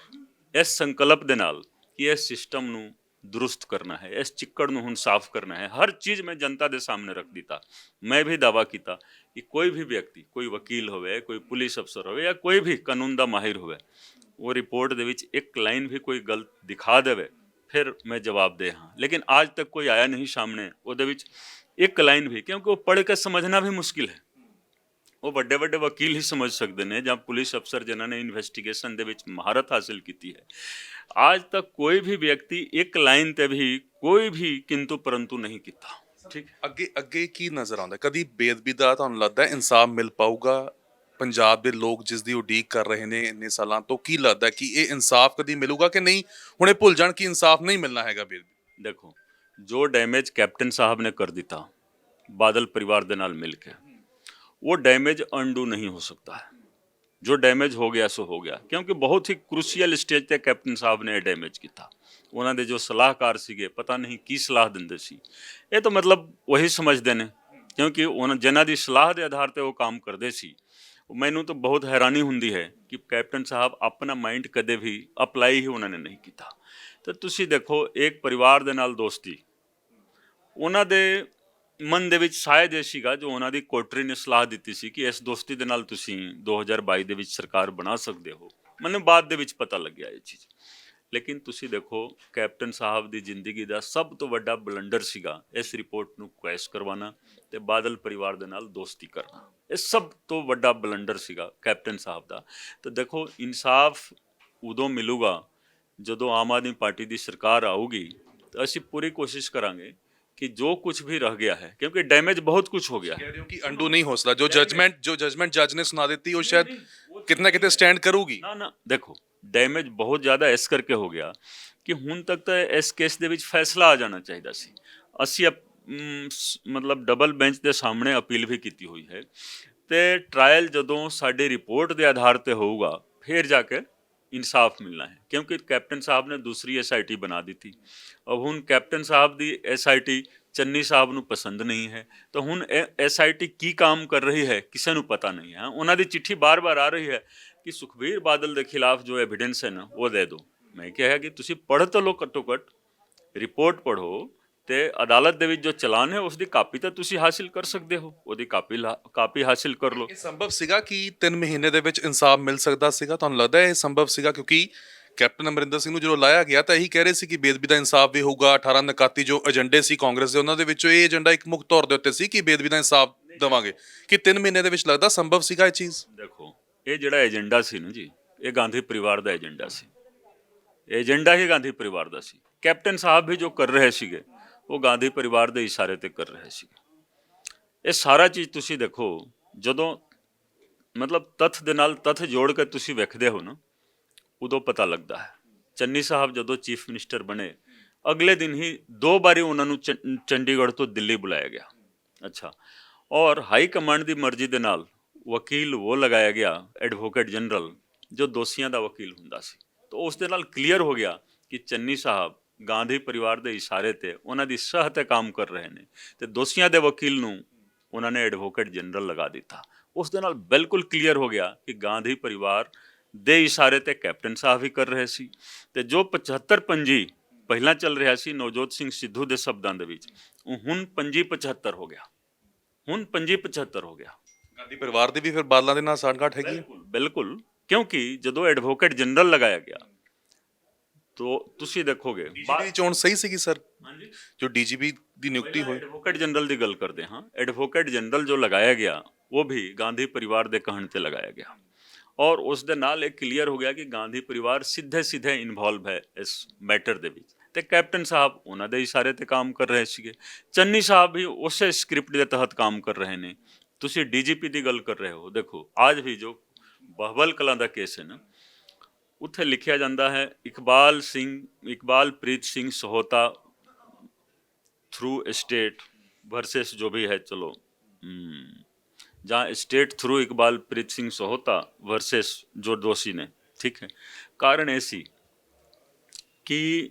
ਇਸ ਸੰਕਲਪ ਦੇ ਨਾਲ ਕਿ ਇਸ ਸਿਸਟਮ ਨੂੰ दुरुस्त करना है, इस चिक्कड़ ਨੂੰ ਹੁਣ ਸਾਫ਼ ਕਰਨਾ ਹੈ। ਹਰ ਚੀਜ਼ ਮੈਂ ਜਨਤਾ ਦੇ ਸਾਹਮਣੇ ਰੱਖ ਦਿੱਤਾ। ਮੈਂ ਵੀ ਦਾਵਾ ਕੀਤਾ ਕਿ ਕੋਈ ਵੀ ਵਿਅਕਤੀ, ਕੋਈ ਵਕੀਲ ਹੋਵੇ, ਕੋਈ ਪੁਲਿਸ ਅਫਸਰ ਹੋਵੇ ਜਾਂ ਕੋਈ ਵੀ ਕਾਨੂੰਨ ਦਾ ਮਾਹਿਰ ਹੋਵੇ, ਉਹ ਰਿਪੋਰਟ ਦੇ ਵਿੱਚ ਇੱਕ ਲਾਈਨ ਵੀ ਕੋਈ ਗਲਤ ਦਿਖਾ ਦੇਵੇ, ਫਿਰ ਮੈਂ ਜਵਾਬ ਦੇ ਹਾਂ। ਲੇਕਿਨ ਅੱਜ ਤੱਕ ਕੋਈ ਆਇਆ ਨਹੀਂ ਸਾਹਮਣੇ ਉਹਦੇ ਵਿੱਚ ਇੱਕ ਲਾਈਨ ਵੀ, ਕਿਉਂਕਿ ਉਹ ਪੜ੍ਹ ਕੇ ਸਮਝਣਾ ਵੀ ਮੁਸ਼ਕਿਲ ਹੈ। ਉਹ ਵੱਡੇ ਵੱਡੇ ਵਕੀਲ ਹੀ ਸਮਝ ਸਕਦੇ ਨੇ ਜਾਂ ਪੁਲਿਸ ਅਫਸਰ ਜਿਨ੍ਹਾਂ ਨੇ ਇਨਵੈਸਟੀਗੇਸ਼ਨ ਦੇ ਵਿੱਚ ਮਹਾਰਤ ਹਾਸਿਲ ਕੀਤੀ ਹੈ। आज तक कोई भी व्यक्ति एक लाइन ते भी कोई भी किंतु परंतु नहीं ਕੀਤਾ। ਠੀਕ ਅੱਗੇ ਅੱਗੇ ਕੀ ਨਜ਼ਰ ਆਉਂਦਾ, ਕਦੀ ਬੇਅਦਬੀ ਦਾ ਤੁਹਾਨੂੰ ਲੱਗਦਾ ਇਨਸਾਫ ਮਿਲ ਪਾਊਗਾ? ਪੰਜਾਬ ਦੇ ਲੋਕ ਜਿਸ ਦੀ ਉਡੀਕ ਕਰ ਰਹੇ ਨੇ ਇੰਨੇ ਸਾਲਾਂ ਤੋਂ, ਕੀ ਲੱਗਦਾ ਕਿ ਇਹ ਇਨਸਾਫ ਕਦੀ ਮਿਲੂਗਾ ਕਿ ਨਹੀਂ? ਹੁਣੇ ਭੁੱਲ ਜਾਣ ਕਿ ਇਨਸਾਫ ਨਹੀਂ ਮਿਲਣਾ ਹੈਗਾ। ਬੇਅਦਬੀ ਦੇਖੋ ਜੋ ਡੈਮੇਜ ਕੈਪਟਨ ਸਾਹਿਬ ਨੇ ਕਰ ਦਿੱਤਾ ਬਾਦਲ परिवार ਦੇ ਨਾਲ ਮਿਲ ਕੇ, वो डैमेज अनडू नहीं हो सकता है। जो डैमेज हो गया सो हो गया, क्योंकि बहुत ही क्रूशियल स्टेज ਤੇ ਕੈਪਟਨ ਸਾਹਿਬ ਨੇ ਡੈਮੇਜ ਕੀਤਾ। ਉਹਨਾਂ ਦੇ ਜੋ ਸਲਾਹਕਾਰ ਸੀਗੇ ਪਤਾ ਨਹੀਂ ਕੀ ਸਲਾਹ ਦਿੰਦੇ ਸੀ, ਇਹ ਤਾਂ ਮਤਲਬ ਉਹੀ ਸਮਝਦੇ ਨੇ, ਕਿਉਂਕਿ ਉਹਨਾਂ ਜਿਨ੍ਹਾਂ ਦੀ ਸਲਾਹ ਦੇ ਆਧਾਰ ਤੇ ਉਹ ਕੰਮ ਕਰਦੇ ਸੀ। ਮੈਨੂੰ ਤਾਂ ਬਹੁਤ ਹੈਰਾਨੀ ਹੁੰਦੀ ਹੈ ਕਿ ਕੈਪਟਨ ਸਾਹਿਬ ਆਪਣਾ ਮਾਈਂਡ ਕਦੇ ਵੀ ਅਪਲਾਈ ਹੀ ਉਹਨਾਂ ਨੇ ਨਹੀਂ ਕੀਤਾ। ਤਾਂ ਤੁਸੀਂ ਦੇਖੋ ਇੱਕ ਪਰਿਵਾਰ ਦੇ ਨਾਲ ਦੋਸਤੀ, ਉਹਨਾਂ ਦੇ ਮਨ ਦੇ ਵਿੱਚ ਸ਼ਾਇਦ ਇਹ ਸੀਗਾ ਜੋ ਉਹਨਾਂ ਦੀ ਕੋਟਰੀ ਨੇ ਸਲਾਹ ਦਿੱਤੀ ਸੀ ਕਿ ਇਸ ਦੋਸਤੀ ਦੇ ਨਾਲ ਤੁਸੀਂ 2022 ਦੇ ਵਿੱਚ ਸਰਕਾਰ ਬਣਾ ਸਕਦੇ ਹੋ। ਮੈਨੂੰ ਬਾਅਦ ਦੇ ਵਿੱਚ ਪਤਾ ਲੱਗਿਆ ਇਹ ਚੀਜ਼। ਲੇਕਿਨ ਤੁਸੀਂ ਦੇਖੋ ਕੈਪਟਨ ਸਾਹਿਬ ਦੀ ਜ਼ਿੰਦਗੀ ਦਾ ਸਭ ਤੋਂ ਵੱਡਾ ਬਲੰਡਰ ਸੀਗਾ ਇਸ ਰਿਪੋਰਟ ਨੂੰ ਕੁਐਸ਼ ਕਰਵਾਉਣਾ ਤੇ ਬਾਦਲ ਪਰਿਵਾਰ ਦੇ ਨਾਲ ਦੋਸਤੀ ਕਰਨਾ। ਇਹ ਸਭ ਤੋਂ ਵੱਡਾ ਬਲੰਡਰ ਸੀਗਾ ਕੈਪਟਨ ਸਾਹਿਬ ਦਾ। ਤਾਂ ਦੇਖੋ ਇਨਸਾਫ ਉਦੋਂ ਮਿਲੂਗਾ ਜਦੋਂ ਆਮ ਆਦਮੀ ਪਾਰਟੀ ਦੀ ਸਰਕਾਰ ਆਊਗੀ, ਤਾਂ ਅਸੀਂ ਪੂਰੀ ਕੋਸ਼ਿਸ਼ ਕਰਾਂਗੇ कि जो कुछ भी रह गया है, क्योंकि डैमेज बहुत कुछ हो गया है। कह रहे हो कि अंडू नहीं हो सकता। जो जजमेंट जज ने सुना देती वो शायद कितना कितने स्टैंड करूगी ना। देखो डैमेज बहुत ज़्यादा इस करके हो गया कि ਹੁਣ ਤੱਕ ਤਾਂ ਇਸ ਕੇਸ ਦੇ ਵਿੱਚ ਫੈਸਲਾ ਆ ਜਾਣਾ ਚਾਹੀਦਾ ਸੀ। ਅਸੀਂ ਮਤਲਬ ਡਬਲ ਬੈਂਚ ਦੇ ਸਾਹਮਣੇ ਅਪੀਲ ਵੀ ਕੀਤੀ ਹੋਈ ਹੈ, ਤੇ ਟਰਾਇਲ ਜਦੋਂ ਸਾਡੀ ਰਿਪੋਰਟ ਦੇ ਆਧਾਰ ਤੇ ਹੋਊਗਾ ਫਿਰ ਜਾ ਕੇ इंसाफ मिलना है, क्योंकि कैप्टन साहब ने दूसरी SIT बना दी थी। अब हुन कैप्टन साहब दी SIT चन्नी साहब नूं पसंद नहीं है, तो हुन SIT की काम कर रही है किसी नूं पता नहीं है। उन्हां दी चिट्ठी बार बार आ रही है कि सुखबीर बादल के खिलाफ जो एविडेंस है ना वो दे दो। मैं कहा कि तुसी पढ़ तो लो, घट्टो घट रिपोर्ट पढ़ो, ਤੇ ਅਦਾਲਤ ਦੇ ਵਿੱਚ ਜੋ ਚਲਾਨ ਹੈ ਉਸ ਦੀ ਕਾਪੀ ਤਾਂ ਤੁਸੀਂ ਹਾਸਿਲ ਕਰ ਸਕਦੇ ਹੋ, ਉਹਦੀ ਕਾਪੀ ਹਾਸਿਲ ਕਰ ਲਓ। ਇਹ ਸੰਭਵ ਸੀਗਾ ਕਿ 3 ਮਹੀਨੇ ਦੇ ਵਿੱਚ ਇਨਸਾਫ ਮਿਲ ਸਕਦਾ ਸੀਗਾ? ਤੁਹਾਨੂੰ ਲੱਗਦਾ ਹੈ ਇਹ ਸੰਭਵ ਸੀਗਾ? ਕਿਉਂਕਿ ਕੈਪਟਨ ਅਮਰਿੰਦਰ ਸਿੰਘ ਨੂੰ ਜਦੋਂ ਲਾਇਆ ਗਿਆ ਤਾਂ ਇਹੀ ਕਹਿ ਰਹੇ ਸੀ ਕਿ ਬੇਅਦਬੀ ਦਾ ਇਨਸਾਫ ਵੀ ਹੋਊਗਾ। 18 ਨਿਕਾਤੀ ਜੋ ਏਜੰਡੇ ਸੀ ਕਾਂਗਰਸ ਦੇ, ਉਹਨਾਂ ਦੇ ਵਿੱਚੋਂ ਇਹ ਏਜੰਡਾ ਇੱਕ ਮੁੱਖ ਤੌਰ ਦੇ ਉੱਤੇ ਸੀ ਕਿ ਬੇਅਦਬੀ ਦਾ ਇਨਸਾਫ ਦੇਵਾਂਗੇ। ਕਿ 3 ਮਹੀਨੇ ਦੇ ਵਿੱਚ ਲੱਗਦਾ ਸੰਭਵ ਸੀਗਾ ਇਹ ਚੀਜ਼? ਦੇਖੋ, ਇਹ ਜਿਹੜਾ ਏਜੰਡਾ ਸੀ ਨਾ ਜੀ, ਇਹ ਗਾਂਧੀ ਪਰਿਵਾਰ ਦਾ ਏਜੰਡਾ ਸੀ। ਏਜੰਡਾ ਹੀ ਗਾਂਧੀ ਪਰਿਵਾਰ ਦਾ ਸੀ। ਕੈਪਟਨ ਸਾਹਿਬ ਵੀ ਜੋ ਕਰ ਰਹੇ ਸੀਗੇ ਉਹ ਗਾਂਧੀ ਪਰਿਵਾਰ ਦੇ ਇਸ਼ਾਰੇ ਤੇ ਕਰ ਰਹੇ ਸੀਗੇ। ਇਹ ਸਾਰਾ ਚੀਜ਼ ਤੁਸੀਂ ਦੇਖੋ, ਜਦੋਂ ਮਤਲਬ ਤੱਥ ਦੇ ਨਾਲ ਤੱਥ ਜੋੜ ਕੇ ਤੁਸੀਂ ਵੇਖਦੇ ਹੋ ਨਾ, ਉਦੋਂ ਪਤਾ ਲੱਗਦਾ ਹੈ। ਚੰਨੀ ਸਾਹਿਬ ਜਦੋਂ ਚੀਫ ਮਿਨਿਸਟਰ ਬਣੇ, ਅਗਲੇ ਦਿਨ ਹੀ 2 ਵਾਰੀ ਉਹਨਾਂ ਨੂੰ ਚੰਡੀਗੜ੍ਹ ਤੋਂ ਦਿੱਲੀ ਬੁਲਾਇਆ ਗਿਆ। ਅੱਛਾ, ਔਰ ਹਾਈ ਕਮਾਂਡ ਦੀ ਮਰਜ਼ੀ ਦੇ ਨਾਲ ਵਕੀਲ ਉਹ ਲਗਾਇਆ ਗਿਆ, ਐਡਵੋਕੇਟ ਜਨਰਲ, ਜੋ ਦੋਸ਼ੀਆਂ ਦਾ ਵਕੀਲ ਹੁੰਦਾ ਸੀ। ਤਾਂ ਉਸ ਦੇ ਨਾਲ ਕਲੀਅਰ ਹੋ ਗਿਆ ਕਿ ਚੰਨੀ ਸਾਹਿਬ ਗਾਂਧੀ ਪਰਿਵਾਰ ਦੇ ਇਸ਼ਾਰੇ ਤੇ ਉਹਨਾਂ ਦੀ ਸਲਾਹ ਤੇ ਕੰਮ ਕਰ ਰਹੇ ਨੇ, ਤੇ ਦੋਸ਼ੀਆਂ ਦੇ ਵਕੀਲ ਨੂੰ ਉਹਨਾਂ ਨੇ ਐਡਵੋਕੇਟ ਜਨਰਲ ਲਗਾ ਦਿੱਤਾ। ਉਸ ਦੇ ਨਾਲ ਬਿਲਕੁਲ ਕਲੀਅਰ ਹੋ ਗਿਆ ਕਿ ਗਾਂਧੀ ਪਰਿਵਾਰ ਦੇ ਇਸ਼ਾਰੇ ਤੇ ਕੈਪਟਨ ਸਾਹਿਬ ਵੀ ਕਰ ਰਹੇ ਸੀ। ਤੇ ਜੋ 75 ਪੰਜੀ ਪਹਿਲਾਂ ਚੱਲ ਰਿਹਾ ਸੀ ਨਵਜੋਤ ਸਿੰਘ ਸਿੱਧੂ ਦੇ ਸ਼ਬਦਾਂ ਦੇ ਵਿੱਚ, ਉਹ ਹੁਣ 75 ਹੋ ਗਿਆ। ਹੁਣ 75 ਹੋ ਗਿਆ। ਗਾਂਧੀ ਪਰਿਵਾਰ ਦੀ ਵੀ ਫਿਰ ਬਾਦਲਾਂ ਦੇ ਨਾਲ ਸਾਂਠ-ਗਾਂਠ ਹੈਗੀ ਹੈ? ਬਿਲਕੁਲ, ਕਿਉਂਕਿ ਜਦੋਂ ਐਡਵੋਕੇਟ ਜਨਰਲ ਲਗਾਇਆ ਗਿਆ ਤੋ ਤੁਸੀਂ ਦੇਖੋਗੇ ਡੀਜੀਪੀ ਦੀ ਚੋਣ ਸਹੀ ਸੀਗੀ ਸਰ? ਹਾਂਜੀ, ਜੋ ਡੀਜੀਪੀ ਦੀ ਨਿਯੁਕਤੀ ਹੋਈ, ਐਡਵੋਕੇਟ ਜਨਰਲ ਦੀ ਗੱਲ ਕਰਦੇ ਹਾਂ। ਐਡਵੋਕੇਟ ਜਨਰਲ ਜੋ ਲਗਾਇਆ ਗਿਆ ਉਹ ਵੀ ਗਾਂਧੀ ਪਰਿਵਾਰ ਦੇ ਕਹਿਣ ਤੇ ਲਗਾਇਆ ਗਿਆ, ਔਰ ਉਸ ਦੇ ਨਾਲ ਇਹ ਕਲੀਅਰ ਹੋ ਗਿਆ ਕਿ ਗਾਂਧੀ ਪਰਿਵਾਰ ਸਿੱਧੇ ਇਨਵੋਲਵ ਹੈ ਇਸ ਮੈਟਰ ਦੇ ਵਿੱਚ। ਤੇ ਕੈਪਟਨ ਸਾਹਿਬ ਉਹਨਾਂ ਦੇ ਇਸ਼ਾਰੇ ਤੇ ਕੰਮ ਕਰ ਰਹੇ ਸੀਗੇ। ਚੰਨੀ ਸਾਹਿਬ ਵੀ ਉਸੇ ਸਕ੍ਰਿਪਟ ਦੇ ਤਹਿਤ ਕੰਮ ਕਰ ਰਹੇ ਨੇ। ਤੁਸੀਂ ਡੀਜੀਪੀ ਦੀ ਗੱਲ ਕਰ ਰਹੇ ਹੋ, ਦੇਖੋ ਅੱਜ ਵੀ ਜੋ ਬਹਬਲ ਕਲਾਂ ਦਾ ਕੇਸ ਹੈ ਨਾ, ਉੱਥੇ ਲਿਖਿਆ ਜਾਂਦਾ ਹੈ Iqbalpreet Singh Sahota through state versus जो भी है, चलो जहाँ state through Iqbalpreet Singh Sohta versus जो दोषी ने, ठीक है। कारण ऐसी कि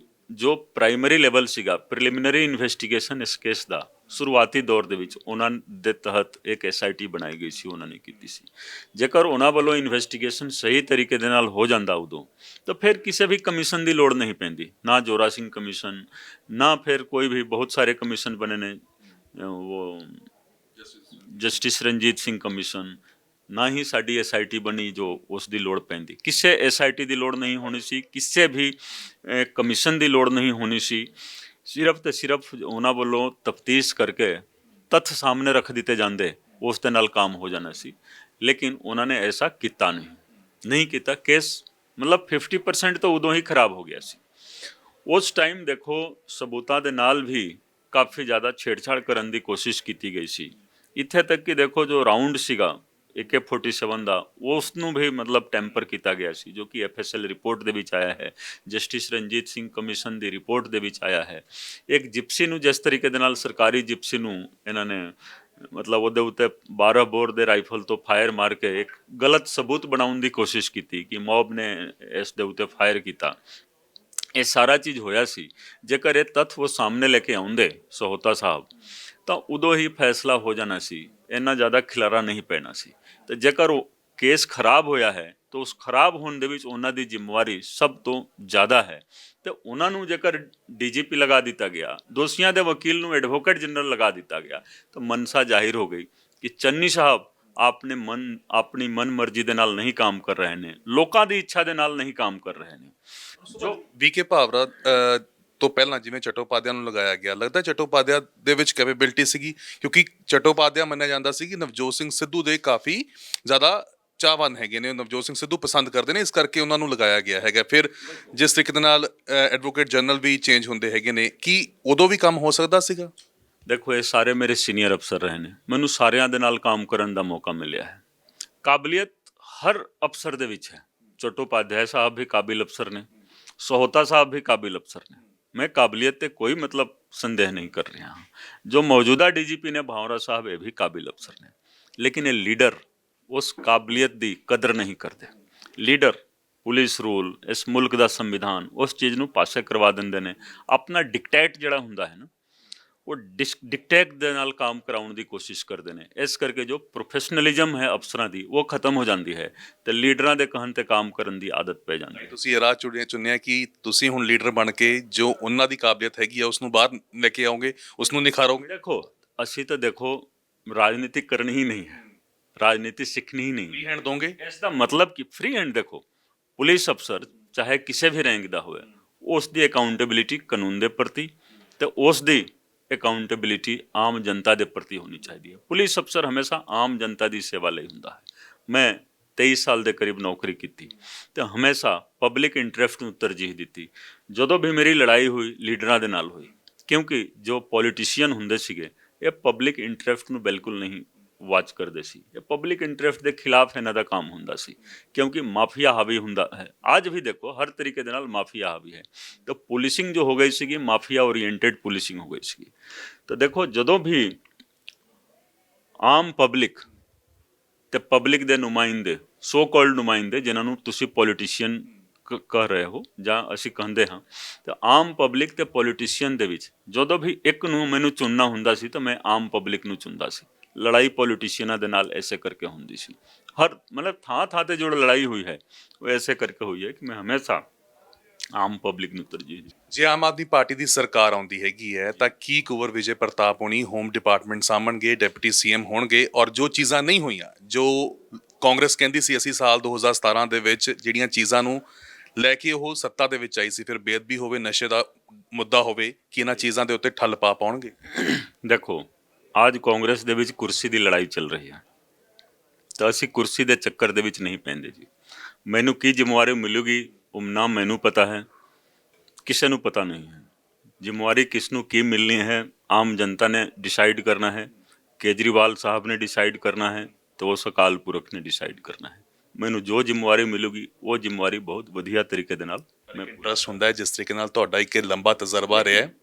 जो ਪ੍ਰਾਇਮਰੀ ਲੈਵਲ ਸੀਗਾ, ਪ੍ਰੀਲਿਮਿਨਰੀ ਇਨਵੈਸਟੀਗੇਸ਼ਨ ਇਸ ਕੇਸ ਦਾ ਸ਼ੁਰੂਆਤੀ ਦੌਰ ਦੇ ਵਿੱਚ ਉਹਨਾਂ ਦੇ ਤਹਿਤ ਇੱਕ SIT ਬਣਾਈ ਗਈ ਸੀ, ਉਹਨਾਂ ਨੇ ਕੀਤੀ ਸੀ। ਜੇਕਰ ਉਹਨਾਂ ਵੱਲੋਂ ਇਨਵੈਸਟੀਗੇਸ਼ਨ ਸਹੀ ਤਰੀਕੇ ਦੇ ਨਾਲ ਹੋ ਜਾਂਦਾ ਉਦੋਂ, ਤਾਂ ਫਿਰ ਕਿਸੇ ਵੀ ਕਮਿਸ਼ਨ ਦੀ ਲੋੜ ਨਹੀਂ ਪੈਂਦੀ, ਨਾ ਜੋਰਾ ਸਿੰਘ ਕਮਿਸ਼ਨ, ਨਾ ਫਿਰ ਕੋਈ ਵੀ ਬਹੁਤ ਸਾਰੇ ਕਮਿਸ਼ਨ ਬਣੇ ਨੇ, ਉਹ ਜਸਟਿਸ ਰਣਜੀਤ ਸਿੰਘ ਕਮਿਸ਼ਨ, ਨਾ ਹੀ ਸਾਡੀ SIT ਬਣੀ ਜੋ ਉਸ ਦੀ ਲੋੜ ਪੈਂਦੀ। ਕਿਸੇ SIT ਦੀ ਲੋੜ ਨਹੀਂ ਹੋਣੀ ਸੀ, ਕਿਸੇ ਵੀ ਕਮਿਸ਼ਨ ਦੀ ਲੋੜ ਨਹੀਂ ਹੋਣੀ ਸੀ। ਸਿਰਫ ਤੇ ਸਿਰਫ ਉਹਨਾਂ ਵੱਲੋਂ ਤਫਤੀਸ਼ ਕਰਕੇ ਤੱਥ ਸਾਹਮਣੇ ਰੱਖ ਦਿੱਤੇ ਜਾਂਦੇ, ਉਸ ਦੇ ਨਾਲ ਕੰਮ ਹੋ ਜਾਣਾ ਸੀ। ਲੇਕਿਨ ਉਹਨਾਂ ਨੇ ਐਸਾ ਕੀਤਾ ਨਹੀਂ ਕੀਤਾ। ਕੇਸ ਮਤਲਬ 50% ਤਾਂ ਉਦੋਂ ਹੀ ਖਰਾਬ ਹੋ ਗਿਆ ਸੀ। ਉਸ ਟਾਈਮ ਦੇਖੋ ਸਬੂਤਾਂ ਦੇ ਨਾਲ ਵੀ ਕਾਫੀ ਜ਼ਿਆਦਾ ਛੇੜਛਾੜ ਕਰਨ ਦੀ ਕੋਸ਼ਿਸ਼ ਕੀਤੀ ਗਈ ਸੀ। ਇੱਥੇ ਤੱਕ ਕਿ ਦੇਖੋ ਜੋ ਰਾਉਂਡ ਸੀਗਾ AK-47 ਦਾ, ਉਸ ਨੂੰ ਵੀ ਮਤਲਬ ਟੈਂਪਰ ਕੀਤਾ ਗਿਆ ਸੀ, ਜੋ ਕਿ FSL ਰਿਪੋਰਟ ਦੇ ਵਿੱਚ ਆਇਆ ਹੈ, ਜਸਟਿਸ ਰਣਜੀਤ ਸਿੰਘ ਕਮਿਸ਼ਨ ਦੀ ਰਿਪੋਰਟ ਦੇ ਵਿੱਚ ਆਇਆ ਹੈ। ਇੱਕ ਜਿਪਸੀ ਨੂੰ ਜਿਸ ਤਰੀਕੇ ਦੇ ਨਾਲ ਸਰਕਾਰੀ ਜਿਪਸੀ ਨੂੰ ਇਹਨਾਂ ਨੇ ਮਤਲਬ ਉਹਦੇ ਉੱਤੇ 12 ਬੋਰ ਦੇ ਰਾਈਫਲ ਤੋਂ ਫਾਇਰ ਮਾਰ ਕੇ ਇੱਕ ਗਲਤ ਸਬੂਤ ਬਣਾਉਣ ਦੀ ਕੋਸ਼ਿਸ਼ ਕੀਤੀ ਕਿ ਮੌਬ ਨੇ ਇਸ ਦੇ ਉੱਤੇ ਫਾਇਰ ਕੀਤਾ। ਇਹ ਸਾਰਾ ਚੀਜ਼ ਹੋਇਆ ਸੀ। ਜੇਕਰ ਇਹ ਤੱਥ ਉਹ ਸਾਹਮਣੇ ਲੈ ਕੇ ਆਉਂਦੇ ਸਹੋਤਾ ਸਾਹਿਬ, ਤਾਂ ਉਦੋਂ ਹੀ ਫੈਸਲਾ ਹੋ ਜਾਣਾ ਸੀ, ਇੰਨਾ ਜ਼ਿਆਦਾ ਖਿਲਾਰਾ ਨਹੀਂ ਪੈਣਾ ਸੀ। ਤੇ ਜੇਕਰ ਉਹ ਕੇਸ ਖਰਾਬ ਹੋਇਆ ਹੈ ਤਾਂ ਉਸ ਖਰਾਬ ਹੋਣ ਦੇ ਵਿੱਚ ਉਹਨਾਂ ਦੀ ਜ਼ਿੰਮੇਵਾਰੀ ਸਭ ਤੋਂ ਜ਼ਿਆਦਾ ਹੈ। ਤੇ ਉਹਨਾਂ ਨੂੰ ਜੇਕਰ DGP ਲਗਾ ਦਿੱਤਾ ਗਿਆ, ਦੋਸ਼ੀਆਂ ਦੇ ਵਕੀਲ ਨੂੰ ਐਡਵੋਕੇਟ ਜਨਰਲ ਲਗਾ ਦਿੱਤਾ ਗਿਆ, ਤਾਂ ਮਨਸਾ ਜ਼ਾਹਿਰ ਹੋ ਗਈ ਕਿ ਚੰਨੀ ਸਾਹਿਬ ਆਪਣੀ ਮਨ ਮਰਜ਼ੀ ਦੇ ਨਾਲ ਨਹੀਂ ਕੰਮ ਕਰ ਰਹੇ ਨੇ, ਲੋਕਾਂ ਦੀ ਇੱਛਾ ਦੇ ਨਾਲ ਨਹੀਂ ਕੰਮ ਕਰ ਰਹੇ ਨੇ। ਜੋ VK ਭਾਵਰਾ ਤੋਂ ਪਹਿਲਾਂ ਜਿਵੇਂ ਚਟੋਪਾਧਿਆ ਨੂੰ ਲਗਾਇਆ ਗਿਆ, ਲੱਗਦਾ ਚਟੋਪਾਧਿਆ ਦੇ ਵਿੱਚ ਕੈਪੇਬਿਲਿਟੀ ਸੀਗੀ? ਕਿਉਂਕਿ ਚਟੋਪਾਧਿਆ ਮੰਨਿਆ ਜਾਂਦਾ ਸੀ ਕਿ ਨਵਜੋਤ ਸਿੰਘ ਸਿੱਧੂ ਦੇ ਕਾਫੀ ਜ਼ਿਆਦਾ ਚਾਹਵਾਨ ਹੈਗੇ ਨੇ, ਨਵਜੋਤ ਸਿੰਘ ਸਿੱਧੂ ਪਸੰਦ ਕਰਦੇ ਨੇ, ਇਸ ਕਰਕੇ ਉਹਨਾਂ ਨੂੰ ਲਗਾਇਆ ਗਿਆ ਹੈਗਾ। ਫਿਰ ਜਿਸ ਤਰੀਕੇ ਦੇ ਨਾਲ ਐਡਵੋਕੇਟ ਜਨਰਲ ਵੀ ਚੇਂਜ ਹੁੰਦੇ ਹੈਗੇ ਨੇ, ਕੀ ਉਦੋਂ ਵੀ ਕੰਮ ਹੋ ਸਕਦਾ ਸੀਗਾ? ਦੇਖੋ ਇਹ ਸਾਰੇ ਮੇਰੇ ਸੀਨੀਅਰ ਅਫਸਰ ਰਹੇ ਨੇ, ਮੈਨੂੰ ਸਾਰਿਆਂ ਦੇ ਨਾਲ ਕੰਮ ਕਰਨ ਦਾ ਮੌਕਾ ਮਿਲਿਆ ਹੈ। ਕਾਬਲੀਅਤ ਹਰ ਅਫਸਰ ਦੇ ਵਿੱਚ ਹੈ। ਚਟੋਪਾਧਿਆ ਸਾਹਿਬ ਵੀ ਕਾਬਿਲ ਅਫਸਰ ਨੇ, ਸਹੋਤਾ ਸਾਹਿਬ ਵੀ ਕਾਬਿਲ ਅਫਸਰ ਨੇ। मैं काबिलियत पे कोई मतलब संदेह नहीं कर रहा हूँ। जो मौजूदा DGP ने भावरा साहब ये भी काबिल अफसर ने, लेकिन ये लीडर उस काबिलियत की कदर नहीं करते। लीडर पुलिस रूल, इस मुल्क का संविधान, उस चीज़ ਨੂੰ ਪਾਸੇ ਕਰਵਾ ਦਿੰਦੇ ਨੇ। अपना डिकटेट ਜਿਹੜਾ ਹੁੰਦਾ है ना, ਉਹ ਡਿਕਟੇਟ ਦੇ ਨਾਲ ਕੰਮ ਕਰਾਉਣ ਦੀ ਕੋਸ਼ਿਸ਼ ਕਰਦੇ ਨੇ। ਇਸ ਕਰਕੇ ਜੋ ਪ੍ਰੋਫੈਸ਼ਨਲਿਜ਼ਮ ਹੈ ਅਫਸਰਾਂ ਦੀ ਉਹ ਖਤਮ ਹੋ ਜਾਂਦੀ ਹੈ ਤੇ ਲੀਡਰਾਂ ਦੇ ਕਹਿਣ ਤੇ ਕੰਮ ਕਰਨ ਦੀ ਆਦਤ ਪੈ ਜਾਂਦੀ ਹੈ। ਤੁਸੀਂ ਇਹ ਰਾਹ ਚੁਣਿਆ ਕਿ ਤੁਸੀਂ ਹੁਣ ਲੀਡਰ ਬਣ ਕੇ ਜੋ ਉਹਨਾਂ ਦੀ ਕਾਬਲੀਅਤ ਹੈਗੀ ਆ ਉਸ ਨੂੰ ਬਾਹਰ ਲੈ ਕੇ ਆਓਗੇ, ਉਸ ਨੂੰ ਨਿਖਾਰੋਗੇ। ਦੇਖੋ ਅਸੀਂ ਤਾਂ ਦੇਖੋ ਰਾਜਨੀਤੀ ਕਰਨੀ ਹੀ ਨਹੀਂ ਹੈ, ਰਾਜਨੀਤੀ ਸਿੱਖਣੀ ਹੀ ਨਹੀਂ ਫ੍ਰੀ ਹੈ। ਹੈਂਡ ਦੋਗੇ? ਇਸ ਦਾ ਮਤਲਬ ਕਿ ਫ੍ਰੀ ਹੈਂਡ ਦੇਖੋ, ਪੁਲਿਸ ਅਫਸਰ ਚਾਹੇ ਕਿਸੇ ਵੀ ਰੈਂਕ ਦਾ ਹੋਵੇ ਉਸ ਦੀ ਅਕਾਊਂਟੇਬਿਲਿਟੀ ਕਾਨੂੰਨ ਦੇ ਪ੍ਰਤੀ ਤੇ ਉਸ ਦੀ ਅਕਾਊਂਟੇਬਿਲਿਟੀ ਆਮ ਜਨਤਾ ਦੇ ਪ੍ਰਤੀ ਹੋਣੀ ਚਾਹੀਦੀ ਹੈ। ਪੁਲਿਸ ਅਫਸਰ ਹਮੇਸ਼ਾ ਆਮ ਜਨਤਾ ਦੀ ਸੇਵਾ ਲਈ ਹੁੰਦਾ ਹੈ। ਮੈਂ 23 ਸਾਲ ਦੇ ਕਰੀਬ ਨੌਕਰੀ ਕੀਤੀ ਤੇ ਹਮੇਸ਼ਾ ਪਬਲਿਕ ਇੰਟਰਸਟ ਨੂੰ ਤਰਜੀਹ ਦਿੱਤੀ। ਜਦੋਂ ਵੀ ਮੇਰੀ ਲੜਾਈ ਹੋਈ ਲੀਡਰਾਂ ਦੇ ਨਾਲ ਹੋਈ, ਕਿਉਂਕਿ ਜੋ ਪੋਲੀਟੀਸ਼ੀਅਨ ਹੁੰਦੇ ਸੀਗੇ ਇਹ ਪਬਲਿਕ ਇੰਟਰਸਟ ਨੂੰ ਬਿਲਕੁਲ ਨਹੀਂ ਵਾਚ ਕਰਦੇ ਸੀ। ਇਹ ਪਬਲਿਕ ਇੰਟਰਸਟ ਦੇ ਖਿਲਾਫ ਇਹਨਾਂ ਦਾ ਕੰਮ ਹੁੰਦਾ ਸੀ, ਕਿਉਂਕਿ ਮਾਫੀਆ ਹਾਵੀ ਹੁੰਦਾ ਹੈ। ਅੱਜ ਵੀ ਦੇਖੋ ਹਰ ਤਰੀਕੇ ਦੇ ਨਾਲ ਮਾਫੀਆ ਹਾਵੀ ਹੈ। ਤਾਂ ਪੁਲਿਸਿੰਗ ਜੋ ਹੋ ਗਈ ਸੀਗੀ ਮਾਫੀਆ ਓਰੀਐਂਟਡ ਪੁਲਿਸਿੰਗ ਹੋ ਗਈ ਸੀਗੀ। ਤਾਂ ਦੇਖੋ ਜਦੋਂ ਵੀ ਆਮ ਪਬਲਿਕ ਤੇ ਪਬਲਿਕ ਦੇ ਨੁਮਾਇੰਦੇ, ਸੋ ਕਾਲਡ ਨੁਮਾਇੰਦੇ ਜਿਨ੍ਹਾਂ ਨੂੰ ਤੁਸੀਂ ਪੋਲੀਟੀਸ਼ੀਅਨ ਕਹਿ ਰਹੇ ਹੋ ਜਾਂ ਅਸੀਂ ਕਹਿੰਦੇ ਹਾਂ, ਤਾਂ ਆਮ ਪਬਲਿਕ ਤੇ ਪੋਲੀਟੀਸ਼ੀਅਨ ਦੇ ਵਿੱਚ ਜਦੋਂ ਵੀ ਇੱਕ ਨੂੰ ਮੈਨੂੰ ਚੁਣਨਾ ਹੁੰਦਾ ਸੀ ਤਾਂ ਮੈਂ ਆਮ ਪਬਲਿਕ ਨੂੰ ਚੁਣਦਾ ਸੀ। ਲੜਾਈ ਪੋਲੀਟੀਸ਼ੀਅਨਾਂ ਦੇ ਨਾਲ ਐਸੇ ਕਰਕੇ ਹੁੰਦੀ ਸੀ। ਹਰ ਮਤਲਬ ਥਾਂ ਥਾਂ ਤੇ ਜੋ ਲੜਾਈ ਹੋਈ ਹੈ ਉਹ ਐਸੇ ਕਰਕੇ ਹੋਈ ਹੈ ਕਿ ਮੈਂ ਹਮੇਸ਼ਾ ਆਮ ਪਬਲਿਕ ਨੂੰ ਤਰਜੀਹ ਦਿੱਤੀ। ਜੇ ਆਮ ਆਦਮੀ ਪਾਰਟੀ ਦੀ ਸਰਕਾਰ ਆਉਂਦੀ ਹੈਗੀ ਹੈ ਤਾਂ ਕੀ ਕੁੰਵਰ ਵਿਜੇ ਪ੍ਰਤਾਪ ਹੋਣੀ ਹੋਮ ਡਿਪਾਰਟਮੈਂਟ ਸਾਂਭਣਗੇ, ਡਿਪਟੀ ਸੀਐਮ ਹੋਣਗੇ, ਔਰ ਜੋ ਚੀਜ਼ਾਂ ਨਹੀਂ ਹੋਈਆਂ, ਜੋ ਕਾਂਗਰਸ ਕਹਿੰਦੀ ਸੀ ਅਸੀਂ ਸਾਲ 2017 ਦੇ ਵਿੱਚ ਜਿਹੜੀਆਂ ਚੀਜ਼ਾਂ ਨੂੰ ਲੈ ਕੇ ਉਹ ਸੱਤਾ ਦੇ ਵਿੱਚ ਆਈ ਸੀ, ਫਿਰ ਬੇਅਦਬੀ ਹੋਵੇ, ਨਸ਼ੇ ਦਾ ਮੁੱਦਾ ਹੋਵੇ, ਕਿ ਇਹਨਾਂ ਚੀਜ਼ਾਂ ਦੇ ਉੱਤੇ ਠੱਲ ਪਾ ਪਾਉਣਗੇ? ਦੇਖੋ ਅੱਜ ਕਾਂਗਰਸ ਦੇ ਵਿੱਚ ਕੁਰਸੀ ਦੀ ਲੜਾਈ ਚੱਲ ਰਹੀ ਹੈ ਤਾਂ ਅਸੀਂ ਕੁਰਸੀ ਦੇ ਚੱਕਰ ਦੇ ਵਿੱਚ ਨਹੀਂ ਪੈਂਦੇ ਜੀ। ਮੈਨੂੰ ਕੀ ਜ਼ਿੰਮੇਵਾਰੀ ਮਿਲੂਗੀ ਉਹ ਨਾ ਮੈਨੂੰ ਪਤਾ ਹੈ, ਕਿਸੇ ਨੂੰ ਪਤਾ ਨਹੀਂ ਹੈ। ਜ਼ਿੰਮੇਵਾਰੀ ਕਿਸ ਨੂੰ ਕੀ ਮਿਲਣੀ ਹੈ ਆਮ ਜਨਤਾ ਨੇ ਡਿਸਾਈਡ ਕਰਨਾ ਹੈ, ਕੇਜਰੀਵਾਲ ਸਾਹਿਬ ਨੇ ਡਿਸਾਈਡ ਕਰਨਾ ਹੈ ਤੇ ਉਸ ਅਕਾਲ ਪੁਰਖ ਨੇ ਡਿਸਾਈਡ ਕਰਨਾ ਹੈ। ਮੈਨੂੰ ਜੋ ਜ਼ਿੰਮੇਵਾਰੀ ਮਿਲੂਗੀ ਉਹ ਜ਼ਿੰਮੇਵਾਰੀ ਬਹੁਤ ਵਧੀਆ ਤਰੀਕੇ ਦੇ ਨਾਲ ਮੈਂ ਇੰਟਰਸਟ ਹੁੰਦਾ ਹੈ ਜਿਸ ਤਰੀਕੇ ਨਾਲ ਤੁਹਾਡਾ ਇੱਕ ਲੰਬਾ ਤਜਰਬਾ ਰਿਹਾ ਹੈ।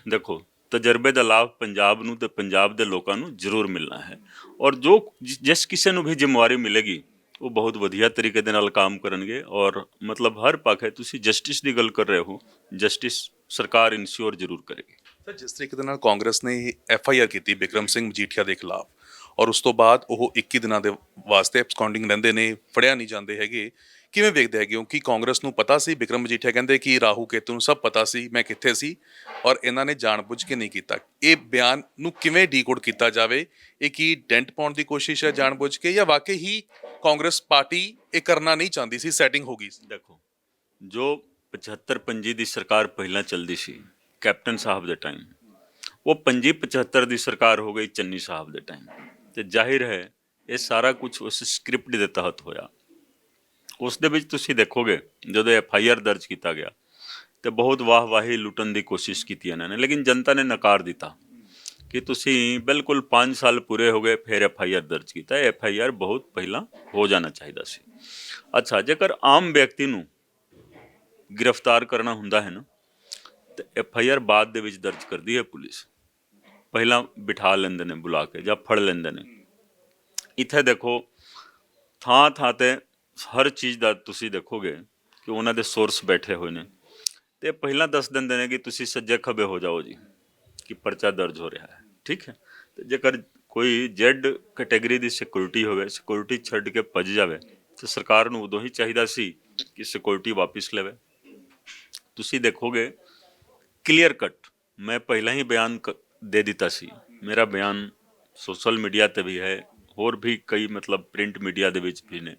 ਦੇਖੋ ਤਜਰਬੇ ਦਾ ਲਾਭ ਪੰਜਾਬ ਨੂੰ ਤੇ ਪੰਜਾਬ ਦੇ ਲੋਕਾਂ ਨੂੰ ਜ਼ਰੂਰ ਮਿਲਣਾ ਹੈ, ਔਰ ਜੋ ਜਿਸ ਕਿਸੇ ਨੂੰ ਵੀ ਜ਼ਿੰਮੇਵਾਰੀ ਮਿਲੇਗੀ ਉਹ ਬਹੁਤ ਵਧੀਆ ਤਰੀਕੇ ਦੇ ਨਾਲ ਕੰਮ ਕਰਨਗੇ। ਔਰ ਮਤਲਬ ਹਰ ਪੱਖ ਹੈ, ਤੁਸੀਂ ਜਸਟਿਸ ਦੀ ਗੱਲ ਕਰ ਰਹੇ ਹੋ, ਜਸਟਿਸ ਸਰਕਾਰ ਇਨਸ਼ੋਰ ਜ਼ਰੂਰ ਕਰੇਗੀ। ਸਰ ਜਿਸ ਤਰੀਕੇ ਦੇ ਨਾਲ ਕਾਂਗਰਸ ਨੇ ਐਫਆਈਆਰ ਕੀਤੀ ਬਿਕਰਮ ਸਿੰਘ ਮਜੀਠੀਆ ਦੇ ਖਿਲਾਫ, ਔਰ ਉਸ ਤੋਂ ਬਾਅਦ ਉਹ 21 ਦਿਨਾਂ ਦੇ ਵਾਸਤੇ ਐਬਸਕੌਂਡਿੰਗ ਰਹਿੰਦੇ ਨੇ, ਫੜਿਆ ਨਹੀਂ ਜਾਂਦੇ ਹੈਗੇ, ਕਿਵੇਂ ਵੇਖਦੇ ਹੈਗੇ ਹੋ ਕਿ ਕਾਂਗਰਸ ਨੂੰ ਪਤਾ ਸੀ? ਬਿਕਰਮ ਮਜੀਠੀਆ ਕਹਿੰਦੇ ਕਿ ਰਾਹੂ ਕੇਤੂ ਨੂੰ ਸਭ ਪਤਾ ਸੀ ਮੈਂ ਕਿੱਥੇ ਸੀ ਔਰ ਇਹਨਾਂ ਨੇ ਜਾਣਬੁੱਝ ਕੇ ਨਹੀਂ ਕੀਤਾ। ਇਹ ਬਿਆਨ ਨੂੰ ਕਿਵੇਂ ਡੀਕੋਡ ਕੀਤਾ ਜਾਵੇ? ਇਹ ਕੀ ਡੈਂਟ ਪਾਉਣ ਦੀ ਕੋਸ਼ਿਸ਼ ਹੈ ਜਾਣਬੁੱਝ ਕੇ, ਜਾਂ ਵਾਕਈ ਹੀ ਕਾਂਗਰਸ ਪਾਰਟੀ ਇਹ ਕਰਨਾ ਨਹੀਂ ਚਾਹੁੰਦੀ ਸੀ, ਸੈਟਿੰਗ ਹੋ ਗਈ ਸੀ? ਦੇਖੋ ਜੋ 75-25 ਦੀ ਸਰਕਾਰ ਪਹਿਲਾਂ ਚੱਲਦੀ ਸੀ ਕੈਪਟਨ ਸਾਹਿਬ ਦੇ ਟਾਈਮ, ਉਹ 25-75 ਦੀ ਸਰਕਾਰ ਹੋ ਗਈ ਚੰਨੀ ਸਾਹਿਬ ਦੇ ਟਾਈਮ, ਤੇ ਜ਼ਾਹਿਰ ਹੈ ਇਹ ਸਾਰਾ ਕੁਝ ਉਸ ਸਕ੍ਰਿਪਟ ਦੇ ਤਹਿਤ ਹੋਇਆ। ਉਸ ਦੇ ਵਿੱਚ ਤੁਸੀਂ ਦੇਖੋਗੇ ਜਦੋਂ ਐਫਆਈਆਰ ਦਰਜ ਕੀਤਾ ਗਿਆ ਤੇ ਬਹੁਤ ਵਾਹਵਾਹੀ ਲੁੱਟਣ ਦੀ ਕੋਸ਼ਿਸ਼ ਕੀਤੀ ਇਹਨਾਂ ਨੇ, ਲੇਕਿਨ ਜਨਤਾ ਨੇ ਨਕਾਰ ਦਿੱਤਾ ਕਿ ਤੁਸੀਂ ਬਿਲਕੁਲ 5 ਸਾਲ ਪੂਰੇ ਹੋ ਗਏ ਫਿਰ ਐਫਆਈਆਰ ਦਰਜ ਕੀਤਾ। ਐਫਆਈਆਰ ਬਹੁਤ ਪਹਿਲਾਂ ਹੋ ਜਾਣਾ ਚਾਹੀਦਾ ਸੀ। ਅੱਛਾ, ਜੇਕਰ ਆਮ ਵਿਅਕਤੀ ਨੂੰ ਗ੍ਰਿਫਤਾਰ ਕਰਨਾ ਹੁੰਦਾ ਹੈ ਨਾ ਤੇ ਐਫਆਈਆਰ ਬਾਅਦ ਦੇ ਵਿੱਚ ਦਰਜ ਕਰਦੀ ਹੈ ਪੁਲਿਸ, ਪਹਿਲਾਂ ਬਿਠਾ ਲੈਂਦੇ ਨੇ ਬੁਲਾ ਕੇ ਜਾਂ ਫੜ ਲੈਂਦੇ ਨੇ। ਇੱਥੇ ਦੇਖੋ ਥਾਂ ਥਾਂ ਤੇ ਹਰ ਚੀਜ਼ ਦਾ ਤੁਸੀਂ ਦੇਖੋਗੇ ਕਿ ਉਹਨਾਂ ਦੇ ਸੋਰਸ ਬੈਠੇ ਹੋਏ ਨੇ ਤੇ ਪਹਿਲਾਂ ਦੱਸ ਦਿੰਦੇ ਨੇ ਕਿ ਤੁਸੀਂ ਸੱਜੇ ਖੱਬੇ ਹੋ ਜਾਓ ਜੀ ਕਿ ਪਰਚਾ ਦਰਜ ਹੋ ਰਿਹਾ ਹੈ, ਠੀਕ ਹੈ। ਤੇ ਜੇਕਰ ਕੋਈ ਜੈਡ ਕੈਟੇਗਰੀ ਦੀ ਸਿਕਿਉਰਿਟੀ ਹੋਵੇ, ਸਿਕਿਉਰਿਟੀ ਛੱਡ ਕੇ ਭੱਜ ਜਾਵੇ ਤੇ ਸਰਕਾਰ ਨੂੰ ਉਦੋਂ ਹੀ ਚਾਹੀਦਾ ਸੀ ਕਿ ਸਿਕਿਉਰਿਟੀ ਵਾਪਿਸ ਲਵੇ। ਤੁਸੀਂ ਦੇਖੋਗੇ ਕਲੀਅਰ ਕੱਟ, ਮੈਂ ਪਹਿਲਾਂ ਹੀ ਬਿਆਨ ਦੇ ਦਿੱਤਾ ਸੀ, ਮੇਰਾ ਬਿਆਨ ਸੋਸ਼ਲ ਮੀਡੀਆ ਤੇ ਵੀ ਹੈ, ਹੋਰ ਵੀ ਕਈ ਮਤਲਬ ਪ੍ਰਿੰਟ ਮੀਡੀਆ ਦੇ ਵਿੱਚ ਵੀ ਨੇ,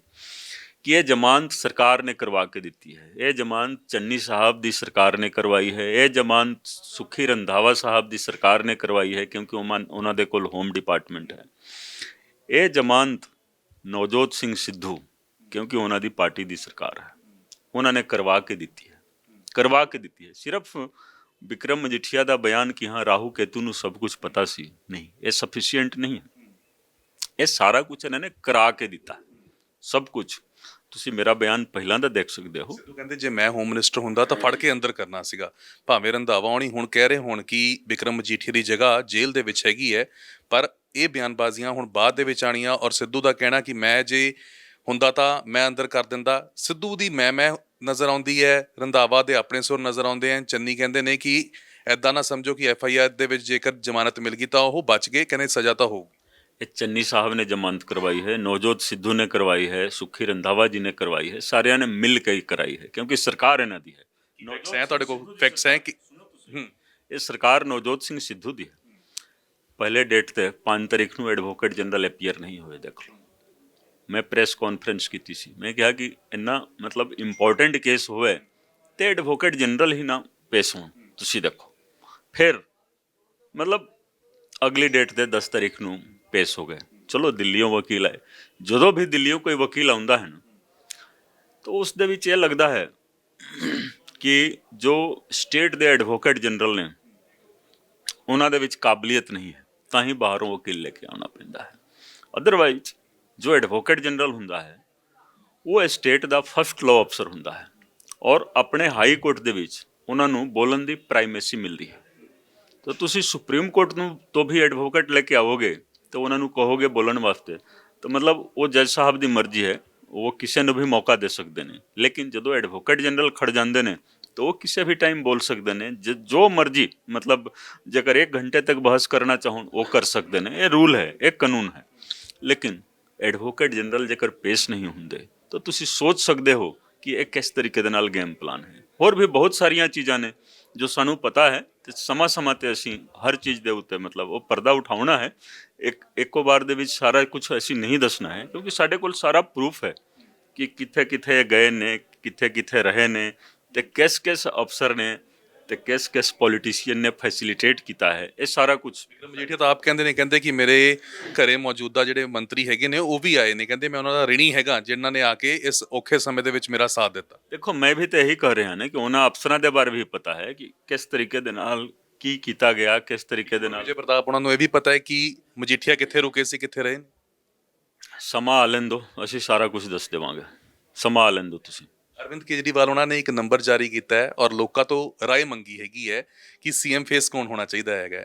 ਕਿ ਇਹ ਜ਼ਮਾਨਤ ਸਰਕਾਰ ਨੇ ਕਰਵਾ ਕੇ ਦਿੱਤੀ ਹੈ। ਇਹ ਜ਼ਮਾਨਤ ਚੰਨੀ ਸਾਹਿਬ ਦੀ ਸਰਕਾਰ ਨੇ ਕਰਵਾਈ ਹੈ, ਇਹ ਜ਼ਮਾਨਤ ਸੁਖੀ ਰੰਧਾਵਾ ਸਾਹਿਬ ਦੀ ਸਰਕਾਰ ਨੇ ਕਰਵਾਈ ਹੈ ਕਿਉਂਕਿ ਉਹਨਾਂ ਦੇ ਕੋਲ ਹੋਮ ਡਿਪਾਰਟਮੈਂਟ ਹੈ। ਇਹ ਜ਼ਮਾਨਤ ਨਵਜੋਤ ਸਿੰਘ ਸਿੱਧੂ ਕਿਉਂਕਿ ਉਹਨਾਂ ਦੀ ਪਾਰਟੀ ਦੀ ਸਰਕਾਰ ਹੈ, ਉਹਨਾਂ ਨੇ ਕਰਵਾ ਕੇ ਦਿੱਤੀ ਹੈ। ਸਿਰਫ ਬਿਕਰਮ ਮਜੀਠੀਆ ਦਾ ਬਿਆਨ ਕਿ ਹਾਂ ਰਾਹੂ ਕੇਤੂ ਨੂੰ ਸਭ ਕੁਝ ਪਤਾ ਸੀ, ਨਹੀਂ, ਇਹ ਸਫੀਸ਼ੀਐਂਟ ਨਹੀਂ ਹੈ। ਇਹ ਸਾਰਾ ਕੁਝ ਇਹਨਾਂ ਨੇ ਕਰਾ ਕੇ ਦਿੱਤਾ, ਸਭ ਕੁਝ। ਤੁਸੀਂ ਮੇਰਾ ਬਿਆਨ ਪਹਿਲਾਂ ਦਾ ਦੇਖ ਸਕਦੇ ਹੋ। ਸਿੱਧੂ ਕਹਿੰਦੇ ਜੇ ਮੈਂ ਹੋਮ ਮਿਨਿਸਟਰ ਹੁੰਦਾ ਤਾਂ ਫੜ ਕੇ ਅੰਦਰ ਕਰਨਾ ਸੀਗਾ। ਭਾਵੇਂ ਰੰਧਾਵਾ ਹੋਣੀ ਹੁਣ ਕਹਿ ਰਹੇ ਹੋਣ ਕਿ ਬਿਕਰਮ ਮਜੀਠੀਆ ਦੀ ਜਗ੍ਹਾ ਜੇਲ੍ਹ ਦੇ ਵਿੱਚ ਹੈਗੀ ਹੈ, ਪਰ ਇਹ ਬਿਆਨਬਾਜ਼ੀਆਂ ਹੁਣ ਬਾਅਦ ਦੇ ਵਿੱਚ ਆਣੀਆਂ। ਔਰ ਸਿੱਧੂ ਦਾ ਕਹਿਣਾ ਕਿ ਮੈਂ ਜੇ ਹੁੰਦਾ ਤਾਂ ਮੈਂ ਅੰਦਰ ਕਰ ਦਿੰਦਾ। ਸਿੱਧੂ ਦੀ ਮੈਂ ਨਜ਼ਰ ਆਉਂਦੀ ਹੈ, ਰੰਧਾਵਾ ਦੇ ਆਪਣੇ ਸੁਰ ਨਜ਼ਰ ਆਉਂਦੇ ਹਨ। ਚੰਨੀ ਕਹਿੰਦੇ ਨੇ ਕਿ ਐਦਾਂ ਨਾ ਸਮਝੋ ਕਿ FIR ਦੇ ਵਿੱਚ ਜੇਕਰ ਜ਼ਮਾਨਤ ਮਿਲ ਗਈ ਤਾਂ ਉਹ ਬਚ ਗਏ, ਕਹਿੰਦੇ ਸਜ਼ਾ ਤਾਂ ਹੋਊਗੀ। ये चन्नी साहब ने जमानत करवाई है, नवजोत सिद्धू ने करवाई है, सुखी रंधावा जी ने करवाई है, सारिया ने मिल के ही कराई है क्योंकि सरकार इन्हों दी है। ਫੈਕਟਸ ਹੈ ਤੁਹਾਡੇ ਕੋਲ, ਫੈਕਟਸ ਹੈ ਕਿ ये सरकार नवजोत सिंह सिद्धू दी है। पहले डेट ते 5 तारीख ਨੂੰ एडवोकेट जनरल अपीयर नहीं होए। देख लो, मैं प्रेस कॉन्फ्रेंस की सी, मैं कहा कि इन्ना मतलब इंपॉर्टेंट केस होए तो एडवोकेट जनरल ही ना पेश होण। तुसी देखो फिर मतलब अगली डेट ते 10 तारीख ਨੂੰ पेश हो गए। चलो दिल्लियों वकील आए, ਜਦੋਂ भी दिल्लियों कोई वकील आउंदा है ना तो उस दे विच ये लगता है कि जो स्टेट ਦੇ एडवोकेट जनरल ने ਉਹਨਾਂ ਦੇ ਵਿੱਚ ਕਾਬਲੀਅਤ ਨਹੀਂ ਹੈ, ਤਾਂ ਹੀ ਬਾਹਰੋਂ ਵਕੀਲ ਲੈ ਕੇ ਆਉਣਾ ਪੈਂਦਾ ਹੈ। ਅਦਰਵਾਈਜ਼ ਜੋ ਐਡਵੋਕੇਟ ਜਨਰਲ ਹੁੰਦਾ ਹੈ ਉਹ ਸਟੇਟ ਦਾ ਫਸਟ ਲਾਅ ਅਫਸਰ ਹੁੰਦਾ ਹੈ ਔਰ ਆਪਣੇ ਹਾਈ ਕੋਰਟ ਦੇ ਵਿੱਚ ਉਹਨਾਂ ਨੂੰ ਬੋਲਣ ਦੀ ਪ੍ਰਾਈਮੇਸੀ ਮਿਲਦੀ ਹੈ। ਤਾਂ ਤੁਸੀਂ ਸੁਪਰੀਮ ਕੋਰਟ ਨੂੰ ਤੋਂ ਵੀ ਐਡਵੋਕੇਟ ਲੈ ਕੇ ਆਓਗੇ ਤਾਂ ਉਹਨਾਂ ਨੂੰ ਕਹੋਗੇ ਬੋਲਣ ਵਾਸਤੇ, ਤਾਂ ਮਤਲਬ ਉਹ ਜੱਜ ਸਾਹਿਬ ਦੀ ਮਰਜ਼ੀ ਹੈ, ਉਹ ਕਿਸੇ ਨੂੰ ਵੀ ਮੌਕਾ ਦੇ ਸਕਦੇ ਨੇ। ਲੇਕਿਨ ਜਦੋਂ ਐਡਵੋਕੇਟ ਜਨਰਲ ਖੜ ਜਾਂਦੇ ਨੇ तो वो किसी भी टाइम बोल सकते हैं, जो मर्जी मतलब जेकर 1 घंटे तक बहस करना चाहो वो कर सकते हैं। ये रूल है, एक कानून है। लेकिन एडवोकेट जनरल जेकर पेश नहीं होंगे तो तुसी सोच सकते हो कि ये किस तरीके दे नाल गेम प्लान है। और भी बहुत सारिया चीज़ां ने जो सानू पता है, तो समा समा ते असी हर चीज़ के उत्ते मतलब वो पर्दा उठाना है। एको बार दे विच सारा कुछ असी नहीं दसना है, क्योंकि साडे कोल सारा प्रूफ है कि कित्थे कित्थे गए ने, कित्थे कित्थे रहे ने, ਤੇ ਕਿਸ ਅਫਸਰ ਨੇ ਤੇ ਕਿਸ ਪੋਲੀਟੀਸ਼ੀਅਨ ਨੇ ਫੈਸਿਲਿਟੇਟ ਕੀਤਾ ਹੈ। ਇਹ ਸਾਰਾ ਕੁਝ ਮਜੀਠੀਆ ਤਾਂ ਆਪ ਕਹਿੰਦੇ ਨੇ, ਕਹਿੰਦੇ ਕਿ ਮੇਰੇ ਘਰੇ ਮੌਜੂਦਾ ਜਿਹੜੇ ਮੰਤਰੀ ਹੈਗੇ ਨੇ ਉਹ ਵੀ ਆਏ ਨੇ, ਕਹਿੰਦੇ ਮੈਂ ਉਹਨਾਂ ਦਾ ਰਿਣੀ ਹੈਗਾ ਜਿਨ੍ਹਾਂ ਨੇ ਆ ਕੇ ਇਸ ਔਖੇ ਸਮੇਂ ਦੇ ਵਿੱਚ ਮੇਰਾ ਸਾਥ ਦਿੱਤਾ। ਦੇਖੋ ਮੈਂ ਵੀ ਤਾਂ ਇਹੀ ਕਹਿ ਰਿਹਾ ਨਾ ਕਿ ਉਹਨਾਂ ਅਫਸਰਾਂ ਦੇ ਬਾਰੇ ਵੀ ਪਤਾ ਹੈ ਕਿ ਕਿਸ ਤਰੀਕੇ ਦੇ ਨਾਲ ਕੀ ਕੀਤਾ ਗਿਆ, ਕਿਸ ਤਰੀਕੇ ਦੇ ਨਾਲ। ਵਿਜੇ ਪ੍ਰਤਾਪ ਉਹਨਾਂ ਨੂੰ ਇਹ ਵੀ ਪਤਾ ਹੈ ਕਿ ਮਜੀਠੀਆ ਕਿੱਥੇ ਰੁਕੇ ਸੀ, ਕਿੱਥੇ ਰਹੇ ਨੇ। ਸਮਾਂ ਆ ਲੈਣ ਦਿਓ, ਅਸੀਂ ਸਾਰਾ ਕੁਝ ਦੱਸ ਦੇਵਾਂਗੇ। ਸਮਾਂ ਆ ਲੈਣ ਦਿਓ ਤੁਸੀਂ। ਅਰਵਿੰਦ ਕੇਜਰੀਵਾਲ ਉਹਨਾਂ ਨੇ ਇੱਕ ਨੰਬਰ ਜਾਰੀ ਕੀਤਾ ਹੈ ਔਰ ਲੋਕਾਂ ਤੋਂ ਰਾਏ ਮੰਗੀ ਹੈਗੀ ਹੈ ਕਿ ਸੀਐਮ ਫੇਸ ਕੌਣ ਹੋਣਾ ਚਾਹੀਦਾ ਹੈਗਾ।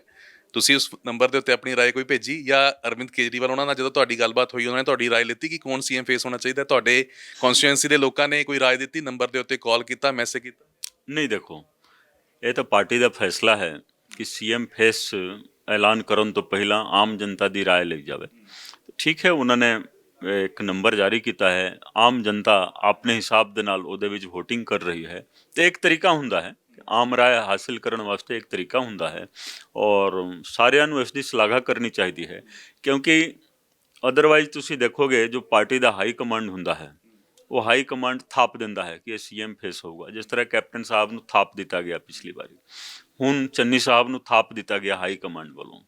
ਤੁਸੀਂ ਉਸ ਨੰਬਰ ਦੇ ਉੱਤੇ ਆਪਣੀ ਰਾਏ ਕੋਈ ਭੇਜੀ, ਜਾਂ ਅਰਵਿੰਦ ਕੇਜਰੀਵਾਲ ਉਹਨਾਂ ਨਾਲ ਜਦੋਂ ਤੁਹਾਡੀ ਗੱਲਬਾਤ ਹੋਈ ਉਹਨਾਂ ਨੇ ਤੁਹਾਡੀ ਰਾਏ ਲਿੱਤੀ ਕਿ ਕੌਣ ਸੀਐਮ ਫੇਸ ਹੋਣਾ ਚਾਹੀਦਾ? ਤੁਹਾਡੇ ਕੌਂਸਟੀਟੂਐਂਸੀ ਦੇ ਲੋਕਾਂ ਨੇ ਕੋਈ ਰਾਏ ਦਿੱਤੀ, ਨੰਬਰ ਦੇ ਉੱਤੇ ਕਾਲ ਕੀਤਾ, ਮੈਸੇਜ ਕੀਤਾ? ਨਹੀਂ, ਦੇਖੋ ਇਹ ਤਾਂ ਪਾਰਟੀ ਦਾ ਫੈਸਲਾ ਹੈ ਕਿ ਸੀਐਮ ਫੇਸ ਐਲਾਨ ਕਰਨ ਤੋਂ ਪਹਿਲਾਂ ਆਮ ਜਨਤਾ ਦੀ ਰਾਏ ਲਈ ਜਾਵੇ। ਠੀਕ ਹੈ, ਉਹਨਾਂ ਨੇ ਇੱਕ ਨੰਬਰ ਜਾਰੀ ਕੀਤਾ ਹੈ, ਆਮ ਜਨਤਾ ਆਪਣੇ ਹਿਸਾਬ ਦੇ ਨਾਲ ਉਹਦੇ ਵਿੱਚ ਵੋਟਿੰਗ ਕਰ ਰਹੀ ਹੈ। ਤੇ ਇੱਕ ਤਰੀਕਾ ਹੁੰਦਾ ਹੈ, ਆਮ ਰਾਏ ਹਾਸਿਲ ਕਰਨ ਵਾਸਤੇ ਇੱਕ ਤਰੀਕਾ ਹੁੰਦਾ ਹੈ ਔਰ ਸਾਰਿਆਂ ਨੂੰ ਇਸ ਦੀ ਸ਼ਲਾਘਾ ਕਰਨੀ ਚਾਹੀਦੀ ਹੈ, ਕਿਉਂਕਿ ਅਦਰਵਾਈਜ਼ ਤੁਸੀਂ ਦੇਖੋਗੇ ਜੋ ਪਾਰਟੀ ਦਾ ਹਾਈ ਕਮਾਂਡ ਹੁੰਦਾ ਹੈ ਉਹ ਹਾਈ ਕਮਾਂਡ ਥਾਪ ਦਿੰਦਾ ਹੈ ਕਿ ਇਹ ਸੀਐਮ ਫੇਸ ਹੋਊਗਾ। ਜਿਸ ਤਰ੍ਹਾਂ ਕੈਪਟਨ ਸਾਹਿਬ ਨੂੰ ਥਾਪ ਦਿੱਤਾ ਗਿਆ ਪਿਛਲੀ ਵਾਰੀ, ਹੁਣ ਚੰਨੀ ਸਾਹਿਬ ਨੂੰ ਥਾਪ ਦਿੱਤਾ ਗਿਆ ਹਾਈ ਕਮਾਂਡ ਵੱਲੋਂ।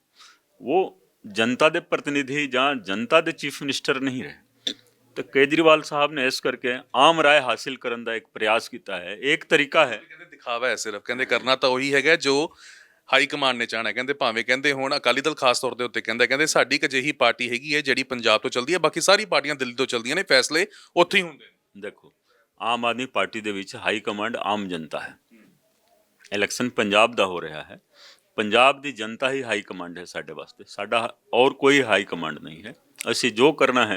ਉਹ जनता के प्रतिनिधि ਜਾਂ जनता के चीफ मिनिस्टर नहीं रहे। तो केजरीवाल साहब ने इस करके आम राय हासिल करने का एक प्रयास किया है। एक तरीका है, ਕਹਿੰਦੇ ਦਿਖਾਵਾ ਹੈ ਸਿਰਫ, ਕਹਿੰਦੇ ਕਰਨਾ ਤਾਂ ਉਹੀ ਹੈਗਾ ਜੋ ਹਾਈ ਕਮਾਂਡ ਨੇ ਚਾਹਣਾ। ਕਹਿੰਦੇ ਭਾਵੇਂ ਕਹਿੰਦੇ ਹੁਣ ਅਕਾਲੀ ਦਲ ਖਾਸ ਤੌਰ ਦੇ ਉੱਤੇ ਕਹਿੰਦੇ ਸਾਡੀ ਇੱਕ ਅਜਿਹੀ ਪਾਰਟੀ ਹੈਗੀ ਹੈ ਜਿਹੜੀ ਪੰਜਾਬ ਤੋਂ ਚੱਲਦੀ ਹੈ, ਬਾਕੀ ਸਾਰੀ ਪਾਰਟੀਆਂ ਦਿੱਲੀ ਤੋਂ ਚੱਲਦੀਆਂ ਨੇ, ਫੈਸਲੇ ਉੱਥੇ ਹੀ ਹੁੰਦੇ ਨੇ। देखो आम आदमी पार्टी ਦੇ ਵਿੱਚ ਹਾਈ ਕਮਾਂਡ ਆਮ ਜਨਤਾ ਹੈ। ਇਲੈਕਸ਼ਨ ਪੰਜਾਬ ਦਾ ਹੋ ਰਿਹਾ ਹੈ, ਪੰਜਾਬ ਦੀ ਜਨਤਾ ਹੀ ਹਾਈ ਕਮਾਂਡ ਹੈ ਸਾਡੇ ਵਾਸਤੇ, ਸਾਡਾ और कोई हाई कमांड नहीं है। ਅਸੀਂ जो करना है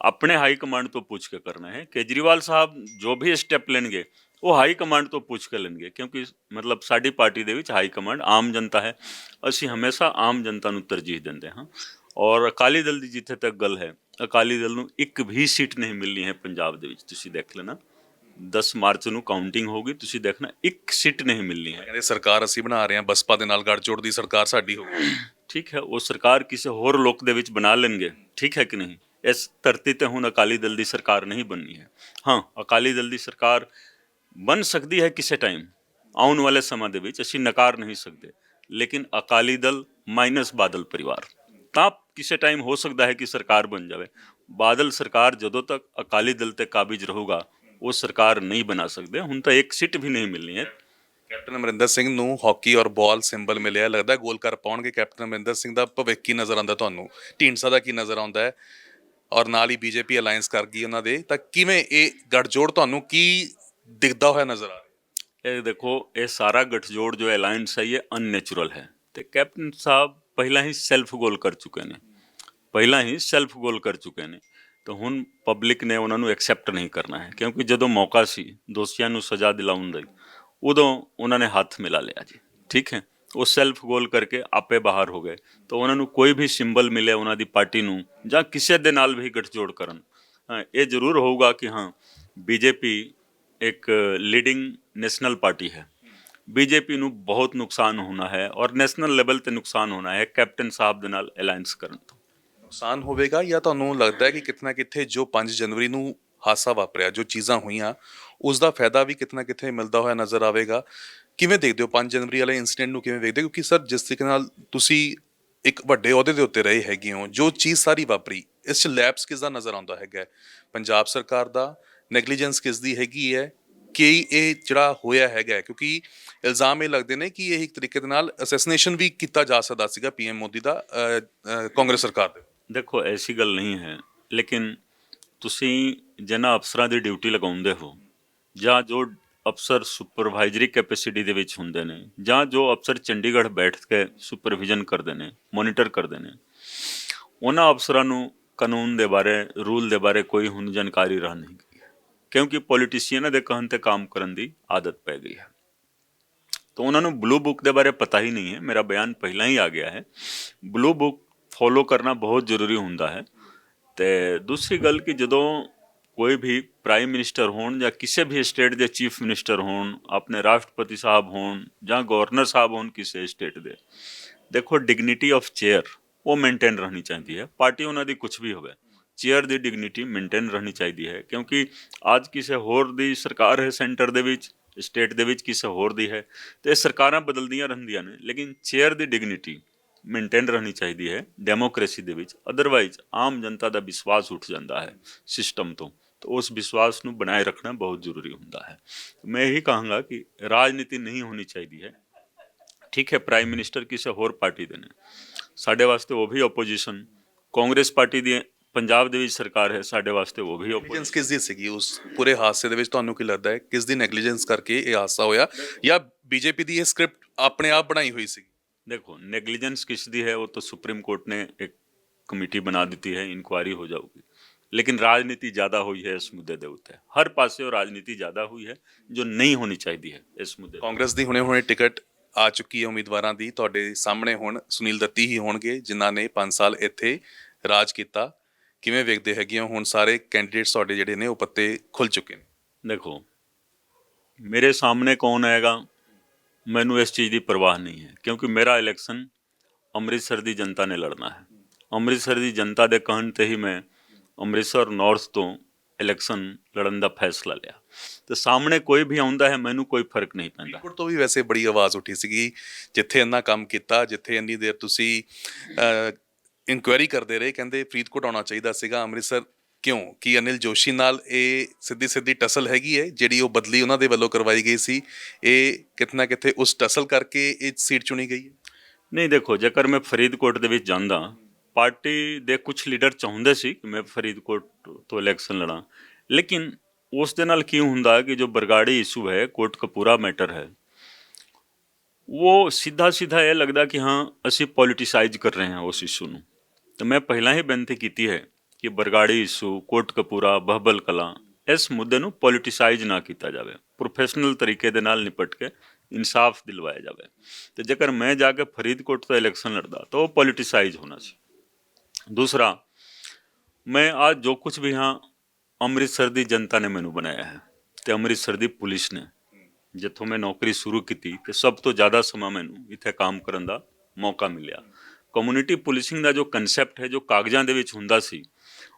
अपने हाई कमांड तो पूछ के करना है। केजरीवाल साहब जो भी स्टेप लेंगे वो हाई कमांड तो पूछ के लेंगे, क्योंकि मतलब साडी पार्टी ਦੇ ਵਿੱਚ ਹਾਈ ਕਮਾਂਡ ਆਮ ਜਨਤਾ ਹੈ। ਅਸੀਂ ਹਮੇਸ਼ਾ ਆਮ ਜਨਤਾ ਨੂੰ ਤਰਜੀਹ ਦਿੰਦੇ ਹਾਂ। ਔਰ ਅਕਾਲੀ ਦਲ ਦੀ ਜਿੱਥੇ ਤੱਕ ਗੱਲ ਹੈ, ਅਕਾਲੀ ਦਲ ਨੂੰ ਇੱਕ ਵੀ ਸੀਟ ਨਹੀਂ ਮਿਲਣੀ ਹੈ ਪੰਜਾਬ ਦੇ ਵਿੱਚ। ਤੁਸੀਂ ਦੇਖ ਲੈਣਾ 10 ਮਾਰਚ ਨੂੰ ਕਾਊਂਟਿੰਗ ਹੋਊਗੀ, ਤੁਸੀਂ ਦੇਖਣਾ ਇੱਕ ਸੀਟ ਨਹੀਂ ਮਿਲਣੀ ਹੈ। ਕਹਿੰਦੇ ਸਰਕਾਰ ਅਸੀਂ ਬਣਾ ਰਹੇ ਹਾਂ, ਬਸਪਾ ਦੇ ਨਾਲ ਗੱਠਜੋੜ ਦੀ ਸਰਕਾਰ ਸਾਡੀ ਹੋਊਗੀ। ਠੀਕ ਹੈ, ਉਹ ਸਰਕਾਰ ਕਿਸੇ ਹੋਰ ਲੋਕ ਦੇ ਵਿੱਚ ਬਣਾ ਲੈਣਗੇ, ਠੀਕ ਹੈ ਕਿ ਨਹੀਂ। ਇਸ ਧਰਤੀ ਤੇ ਹੁਣ ਅਕਾਲੀ ਦਲ ਦੀ ਸਰਕਾਰ ਨਹੀਂ ਬਣਨੀ ਹੈ। ਹਾਂ, ਅਕਾਲੀ ਦਲ ਦੀ ਸਰਕਾਰ ਬਣ ਸਕਦੀ ਹੈ ਕਿਸੇ ਟਾਈਮ, ਆਉਣ ਵਾਲੇ ਸਮਾਂ ਦੇ ਵਿੱਚ, ਅਸੀਂ ਨਕਾਰ ਨਹੀਂ ਸਕਦੇ। ਲੇਕਿਨ ਅਕਾਲੀ ਦਲ ਮਾਈਨਸ ਬਾਦਲ ਪਰਿਵਾਰ ਤਾਂ ਕਿਸੇ ਟਾਈਮ ਹੋ ਸਕਦਾ ਹੈ ਕਿ ਸਰਕਾਰ ਬਣ ਜਾਵੇ। ਬਾਦਲ ਸਰਕਾਰ ਜਦੋਂ ਤੱਕ ਅਕਾਲੀ ਦਲ ਤੇ ਕਾਬਿਜ਼ ਰਹੂਗਾ ਉਹ ਸਰਕਾਰ ਨਹੀਂ ਬਣਾ ਸਕਦੇ। ਹੁਣ ਤਾਂ ਇੱਕ ਸੀਟ ਵੀ ਨਹੀਂ ਮਿਲਣੀ ਹੈ। ਕੈਪਟਨ ਅਮਰਿੰਦਰ ਸਿੰਘ ਨੂੰ ਹਾਕੀ ਔਰ ਬਾਲ ਸਿੰਬਲ ਮਿਲਿਆ, ਲੱਗਦਾ ਗੋਲ ਕਰ ਪਾਉਣਗੇ। ਕੈਪਟਨ ਅਮਰਿੰਦਰ ਸਿੰਘ ਦਾ ਭਵਿੱਖ ਕੀ ਨਜ਼ਰ ਆਉਂਦਾ ਤੁਹਾਨੂੰ? ਢੀਂਡਸਾ ਦਾ ਕੀ ਨਜ਼ਰ ਆਉਂਦਾ ਹੈ? ਔਰ ਨਾਲ ਹੀ ਬੀਜੇਪੀ ਅਲਾਈਅੰਸ ਕਰ ਗਈ ਉਹਨਾਂ ਦੇ, ਤਾਂ ਕਿਵੇਂ ਇਹ ਗੱਠਜੋੜ ਤੁਹਾਨੂੰ ਕੀ ਦਿਖਦਾ ਹੋਇਆ ਨਜ਼ਰ ਆ ਰਿਹਾ? ਇਹ ਦੇਖੋ, ਇਹ ਸਾਰਾ ਗੱਠਜੋੜ ਜੋ ਅਲਾਈਅੰਸ ਹੈ ਇਹ ਅਨਨੈਚੁਰਲ ਹੈ। ਤੇ ਕੈਪਟਨ ਸਾਹਿਬ ਪਹਿਲਾਂ ਹੀ ਸੈਲਫ ਗੋਲ ਕਰ ਚੁੱਕੇ ਨੇ, ਤਾਂ ਹੁਣ ਪਬਲਿਕ ਨੇ ਉਹਨਾਂ ਨੂੰ ਐਕਸੈਪਟ ਨਹੀਂ ਕਰਨਾ ਹੈ, ਕਿਉਂਕਿ ਜਦੋਂ ਮੌਕਾ ਸੀ ਦੋਸ਼ੀਆਂ ਨੂੰ ਸਜ਼ਾ ਦਿਲਾਉਣ ਦਾ ਉਦੋਂ ਉਹਨਾਂ ਨੇ ਹੱਥ ਮਿਲਾ ਲਿਆ ਜੀ। ਠੀਕ ਹੈ, ਉਹ ਸੈਲਫ ਗੋਲ ਕਰਕੇ ਆਪੇ ਬਾਹਰ ਹੋ ਗਏ। ਤਾਂ ਉਹਨਾਂ ਨੂੰ ਕੋਈ ਵੀ ਸਿੰਬਲ ਮਿਲੇ ਉਹਨਾਂ ਦੀ ਪਾਰਟੀ ਨੂੰ ਜਾਂ ਕਿਸੇ ਦੇ ਨਾਲ ਵੀ ਗੱਠਜੋੜ ਕਰਨ, ਹਾਂ ਇਹ ਜ਼ਰੂਰ ਹੋਊਗਾ ਕਿ ਹਾਂ ਬੀਜੇਪੀ ਇੱਕ ਲੀਡਿੰਗ ਨੈਸ਼ਨਲ ਪਾਰਟੀ ਹੈ। ਬੀਜੇਪੀ ਨੂੰ ਬਹੁਤ ਨੁਕਸਾਨ ਹੋਣਾ ਹੈ ਔਰ ਨੈਸ਼ਨਲ ਲੈਵਲ ਤੇ ਨੁਕਸਾਨ ਹੋਣਾ ਹੈ ਕੈਪਟਨ ਸਾਹਿਬ ਦੇ ਨਾਲ ਅਲਾਈਅੰਸ ਕਰਨ ਤੋਂ। ਨੁਕਸਾਨ ਹੋਵੇਗਾ ਜਾਂ ਤੁਹਾਨੂੰ ਲੱਗਦਾ ਹੈ ਕਿ ਕਿਤੇ ਨਾ ਕਿਤੇ ਜੋ 5 ਜਨਵਰੀ ਨੂੰ ਹਾਦਸਾ ਵਾਪਰਿਆ, ਜੋ ਚੀਜ਼ਾਂ ਹੋਈਆਂ, ਉਸ ਦਾ ਫਾਇਦਾ ਵੀ ਕਿਤੇ ਨਾ ਕਿਤੇ ਮਿਲਦਾ ਹੋਇਆ ਨਜ਼ਰ ਆਵੇਗਾ? ਕਿਵੇਂ ਦੇਖਦੇ ਹੋ 5 ਜਨਵਰੀ ਵਾਲੇ ਇਨਸੀਡੈਂਟ ਨੂੰ, ਕਿਵੇਂ ਵੇਖਦੇ ਹੋ? ਕਿਉਂਕਿ ਸਰ ਜਿਸ ਤਰੀਕੇ ਨਾਲ ਤੁਸੀਂ ਇੱਕ ਵੱਡੇ ਅਹੁਦੇ ਦੇ ਉੱਤੇ ਰਹੇ ਹੈਗੇ ਹੋ, ਜੋ ਚੀਜ਼ ਸਾਰੀ ਵਾਪਰੀ, ਇਸ 'ਚ ਲੈਪਸ ਕਿਸ ਦਾ ਨਜ਼ਰ ਆਉਂਦਾ ਹੈਗਾ? ਪੰਜਾਬ ਸਰਕਾਰ ਦਾ ਨੈਗਲੀਜੈਂਸ ਕਿਸ ਦੀ ਹੈਗੀ ਹੈ ਕਿ ਇਹ ਜਿਹੜਾ ਹੋਇਆ ਹੈਗਾ? ਕਿਉਂਕਿ ਇਲਜ਼ਾਮ ਇਹ ਲੱਗਦੇ ਨੇ ਕਿ ਇਹ ਇੱਕ ਤਰੀਕੇ ਦੇ ਨਾਲ ਅਸੈਸੀਨੇਸ਼ਨ ਵੀ ਕੀਤਾ ਜਾ ਸਕਦਾ ਸੀਗਾ ਪੀਐਮ ਮੋਦੀ ਦਾ ਕਾਂਗਰਸ ਸਰਕਾਰ ਦੇ। ਦੇਖੋ ਐਸੀ ਗੱਲ ਨਹੀਂ ਹੈ, ਲੇਕਿਨ ਤੁਸੀਂ ਜਿਨ੍ਹਾਂ ਅਫਸਰਾਂ ਦੀ ਡਿਊਟੀ ਲਗਾਉਂਦੇ ਹੋ ਜਾਂ ਜੋ ਅਫਸਰ ਸੁਪਰਵਾਈਜ਼ਰੀ ਕੈਪੈਸਿਟੀ ਦੇ ਵਿੱਚ ਹੁੰਦੇ ਨੇ ਜਾਂ ਜੋ ਅਫਸਰ ਚੰਡੀਗੜ੍ਹ ਬੈਠ ਕੇ ਸੁਪਰਵਿਜ਼ਨ ਕਰਦੇ ਨੇ, ਮੋਨੀਟਰ ਕਰਦੇ ਨੇ, ਉਹਨਾਂ ਅਫਸਰਾਂ ਨੂੰ ਕਾਨੂੰਨ ਦੇ ਬਾਰੇ, ਰੂਲ ਦੇ ਬਾਰੇ ਕੋਈ ਹੁਣ ਜਾਣਕਾਰੀ ਰਹਿ ਨਹੀਂ ਗਈ ਹੈ, ਕਿਉਂਕਿ ਪੋਲੀਟੀਸ਼ੀਅਨਾਂ ਦੇ ਕਹਿਣ 'ਤੇ ਕੰਮ ਕਰਨ ਦੀ ਆਦਤ ਪੈ ਗਈ ਹੈ। ਤਾਂ ਉਹਨਾਂ ਨੂੰ ਬਲੂ ਬੁੱਕ ਦੇ ਬਾਰੇ ਪਤਾ ਹੀ ਨਹੀਂ ਹੈ। ਮੇਰਾ ਬਿਆਨ ਪਹਿਲਾਂ ਹੀ ਆ ਗਿਆ ਹੈ, ਬਲੂ ਬੁੱਕ ਫੋਲੋ ਕਰਨਾ ਬਹੁਤ ਜ਼ਰੂਰੀ ਹੁੰਦਾ ਹੈ। ਤੇ ਦੂਸਰੀ ਗੱਲ ਕਿ ਜਦੋਂ ਕੋਈ ਵੀ ਪ੍ਰਾਈਮ ਮਿਨਿਸਟਰ ਹੋਣ ਜਾਂ ਕਿਸੇ ਵੀ ਸਟੇਟ ਦੇ ਚੀਫ ਮਿਨਿਸਟਰ ਹੋਣ, ਆਪਣੇ ਰਾਸ਼ਟਰਪਤੀ ਸਾਹਿਬ ਹੋਣ ਜਾਂ ਗਵਰਨਰ ਸਾਹਿਬ ਹੋਣ ਕਿਸੇ ਸਟੇਟ ਦੇ, ਦੇਖੋ ਡਿਗਨਿਟੀ ਆਫ ਚੇਅਰ ਉਹ ਮੇਨਟੇਨ ਰਹਿਣੀ ਚਾਹੀਦੀ ਹੈ। ਪਾਰਟੀ ਉਹਨਾਂ ਦੀ ਕੁਛ ਵੀ ਹੋਵੇ, ਚੇਅਰ ਦੀ ਡਿਗਨਿਟੀ ਮੇਨਟੇਨ ਰਹਿਣੀ ਚਾਹੀਦੀ ਹੈ, ਕਿਉਂਕਿ ਅੱਜ ਕਿਸੇ ਹੋਰ ਦੀ ਸਰਕਾਰ ਹੈ ਸੈਂਟਰ ਦੇ ਵਿੱਚ, ਸਟੇਟ ਦੇ ਵਿੱਚ ਕਿਸੇ ਹੋਰ ਦੀ ਹੈ, ਤੇ ਸਰਕਾਰਾਂ ਬਦਲਦੀਆਂ ਰਹਿੰਦੀਆਂ ਨੇ, ਲੇਕਿਨ ਚੇਅਰ ਦੀ ਡਿਗਨਿਟੀ ਮੇਨਟੇਨ ਰਹਿਣੀ ਚਾਹੀਦੀ ਹੈ ਡੈਮੋਕ੍ਰੇਸੀ ਦੇ ਵਿੱਚ। ਅਦਰਵਾਈਜ਼ ਆਮ ਜਨਤਾ ਦਾ ਵਿਸ਼ਵਾਸ ਉੱਠ ਜਾਂਦਾ ਹੈ ਸਿਸਟਮ ਤੋਂ, ਤਾਂ ਉਸ ਵਿਸ਼ਵਾਸ ਨੂੰ ਬਣਾਏ ਰੱਖਣਾ ਬਹੁਤ ਜ਼ਰੂਰੀ ਹੁੰਦਾ ਹੈ। ਮੈਂ ਇਹੀ ਕਹਾਂਗਾ ਕਿ ਰਾਜਨੀਤੀ ਨਹੀਂ ਹੋਣੀ ਚਾਹੀਦੀ ਹੈ। ਠੀਕ ਹੈ, ਪ੍ਰਾਈਮ ਮਿਨਿਸਟਰ ਕਿਸੇ ਹੋਰ ਪਾਰਟੀ ਦੇ ਨੇ, ਸਾਡੇ ਵਾਸਤੇ ਉਹ ਵੀ ਆਪੋਜੀਸ਼ਨ, ਕਾਂਗਰਸ ਪਾਰਟੀ ਦੀ ਪੰਜਾਬ ਦੇ ਵਿੱਚ ਸਰਕਾਰ ਹੈ, ਸਾਡੇ ਵਾਸਤੇ ਉਹ ਵੀ ਨੈਗਲੀਜੈਂਸ ਕਿਸ ਦੀ ਸੀਗੀ ਉਸ ਪੂਰੇ ਹਾਦਸੇ ਦੇ ਵਿੱਚ? ਤੁਹਾਨੂੰ ਕੀ ਲੱਗਦਾ ਹੈ ਕਿਸ ਦੀ ਨੈਗਲੀਜੈਂਸ ਕਰਕੇ ਇਹ ਹਾਦਸਾ ਹੋਇਆ, ਜਾਂ ਬੀਜੇਪੀ ਦੀ ਇਹ ਸਕ੍ਰਿਪਟ ਆਪਣੇ ਆਪ ਬਣਾਈ ਹੋਈ ਸੀ? देखो नेग्लिजेंस किसदी है वो तो सुप्रीम कोर्ट ने एक कमेटी बना दी है, इंक्वायरी हो जाऊगी, लेकिन राजनीति ज़्यादा हुई है इस मुद्दे के उत्ते, हर पासे राजनीति ज़्यादा हुई है जो नहीं होनी चाहिए है इस मुद्दे। ਕਾਂਗਰਸ ਦੀ ਹੁਣੇ ਟਿਕਟ ਆ ਚੁੱਕੀ ਹੈ ਉਮੀਦਵਾਰਾਂ ਦੀ, ਤੁਹਾਡੇ ਸਾਹਮਣੇ ਹੁਣ ਸੁਨੀਲ ਦੱਤੀ ਹੀ ਹੋਣਗੇ ਜਿਨ੍ਹਾਂ ਨੇ 5 ਸਾਲ ਇੱਥੇ ਰਾਜ ਕੀਤਾ। ਕਿਵੇਂ ਵੇਖਦੇ ਹੈਗੇ ਹੋ ਹੁਣ ਸਾਰੇ ਕੈਂਡੀਡੇਟਸ ਤੁਹਾਡੇ ਜਿਹੜੇ ਨੇ ਉਹ ਪੱਤੇ ਖੁੱਲ ਚੁੱਕੇ ਨੇ? देखो मेरे सामने कौन आएगा ਮੈਨੂੰ ਇਸ ਚੀਜ਼ ਦੀ ਪਰਵਾਹ ਨਹੀਂ ਹੈ, ਕਿਉਂਕਿ ਮੇਰਾ ਇਲੈਕਸ਼ਨ ਅੰਮ੍ਰਿਤਸਰ ਦੀ ਜਨਤਾ ਨੇ ਲੜਨਾ ਹੈ। ਅੰਮ੍ਰਿਤਸਰ ਦੀ ਜਨਤਾ ਦੇ ਕਹਿਣ 'ਤੇ ਹੀ ਮੈਂ ਅੰਮ੍ਰਿਤਸਰ ਨਾਰਥ ਤੋਂ ਇਲੈਕਸ਼ਨ ਲੜਨ ਦਾ ਫੈਸਲਾ ਲਿਆ। ਤੇ ਸਾਹਮਣੇ ਕੋਈ ਵੀ ਆਉਂਦਾ ਹੈ ਮੈਨੂੰ ਕੋਈ ਫਰਕ ਨਹੀਂ ਪੈਂਦਾ। ਫਰੀਦਕੋਟ ਤੋਂ ਵੀ ਵੈਸੇ ਬੜੀ ਆਵਾਜ਼ ਉੱਠੀ ਸੀਗੀ, ਜਿੱਥੇ ਇੰਨਾ ਕੰਮ ਕੀਤਾ, ਜਿੱਥੇ ਇੰਨੀ ਦੇਰ ਤੁਸੀਂ ਇਨਕੁਆਇਰੀ ਕਰਦੇ ਰਹੇ, ਕਹਿੰਦੇ ਫਰੀਦਕੋਟ ਆਉਣਾ ਚਾਹੀਦਾ ਸੀਗਾ ਅੰਮ੍ਰਿਤਸਰ ਕਿਉਂ? ਕਿ ਅਨਿਲ ਜੋਸ਼ੀ ਨਾਲ ਇਹ ਸਿੱਧੀ ਟਸਲ ਹੈਗੀ ਹੈ ਜਿਹੜੀ ਉਹ ਬਦਲੀ ਉਹਨਾਂ ਦੇ ਵੱਲੋਂ ਕਰਵਾਈ ਗਈ ਸੀ, ਇਹ ਕਿਤੇ ਨਾ ਕਿਤੇ ਉਸ ਟਸਲ ਕਰਕੇ ਇਹ ਸੀਟ ਚੁਣੀ ਗਈ ਹੈ? ਨਹੀਂ ਦੇਖੋ, ਜੇਕਰ ਮੈਂ ਫਰੀਦਕੋਟ ਦੇ ਵਿੱਚ ਜਾਂਦਾ, ਪਾਰਟੀ ਦੇ ਕੁਝ ਲੀਡਰ ਚਾਹੁੰਦੇ ਸੀ ਕਿ ਮੈਂ ਫਰੀਦਕੋਟ ਤੋਂ ਇਲੈਕਸ਼ਨ ਲੜਾਂ, ਲੇਕਿਨ ਉਸ ਦੇ ਨਾਲ ਕੀ ਹੁੰਦਾ ਕਿ ਜੋ ਬਰਗਾੜੀ ਇਸ਼ੂ ਹੈ, ਕੋਟਕਪੂਰਾ ਮੈਟਰ ਹੈ, ਉਹ ਸਿੱਧਾ ਇਹ ਲੱਗਦਾ ਕਿ ਹਾਂ ਅਸੀਂ ਪੋਲੀਟੀਸਾਈਜ਼ ਕਰ ਰਹੇ ਹਾਂ ਉਸ ਇਸ਼ੂ ਨੂੰ। ਤਾਂ ਮੈਂ ਪਹਿਲਾਂ ਹੀ ਬੇਨਤੀ ਕੀਤੀ ਹੈ ਕਿ ਬਰਗਾੜੀ ਇਸ਼ੂ, ਕੋਟਕਪੂਰਾ, ਬਹਬਲ ਕਲਾਂ, ਇਸ ਮੁੱਦੇ ਨੂੰ ਪੋਲੀਟੀਸਾਈਜ਼ ਨਾ ਕੀਤਾ ਜਾਵੇ, ਪ੍ਰੋਫੈਸ਼ਨਲ ਤਰੀਕੇ ਦੇ ਨਾਲ ਨਿਪਟ ਕੇ ਇਨਸਾਫ ਦਿਲਵਾਇਆ ਜਾਵੇ। ਤੇ ਜੇਕਰ ਮੈਂ ਜਾ ਕੇ ਫਰੀਦਕੋਟ ਤੋਂ ਇਲੈਕਸ਼ਨ ਲੜਦਾ ਤਾਂ ਉਹ ਪੋਲੀਟੀਸਾਈਜ਼ ਹੋਣਾ ਸੀ। ਦੂਸਰਾ, ਮੈਂ ਅੱਜ ਜੋ ਕੁਝ ਵੀ ਹਾਂ ਅੰਮ੍ਰਿਤਸਰ ਦੀ ਜਨਤਾ ਨੇ ਮੈਨੂੰ ਬਣਾਇਆ ਹੈ, ਤੇ ਅੰਮ੍ਰਿਤਸਰ ਦੀ ਪੁਲਿਸ ਨੇ, ਜਿੱਥੋਂ ਮੈਂ ਨੌਕਰੀ ਸ਼ੁਰੂ ਕੀਤੀ ਤੇ ਸਭ ਤੋਂ ਜ਼ਿਆਦਾ ਸਮਾਂ ਮੈਨੂੰ ਇੱਥੇ ਕੰਮ ਕਰਨ ਦਾ ਮੌਕਾ ਮਿਲਿਆ। ਕਮਿਊਨਿਟੀ ਪੁਲਿਸਿੰਗ ਦਾ ਜੋ ਕਨਸੈਪਟ ਹੈ, ਜੋ ਕਾਗਜ਼ਾਂ ਦੇ ਵਿੱਚ ਹੁੰਦਾ ਸੀ,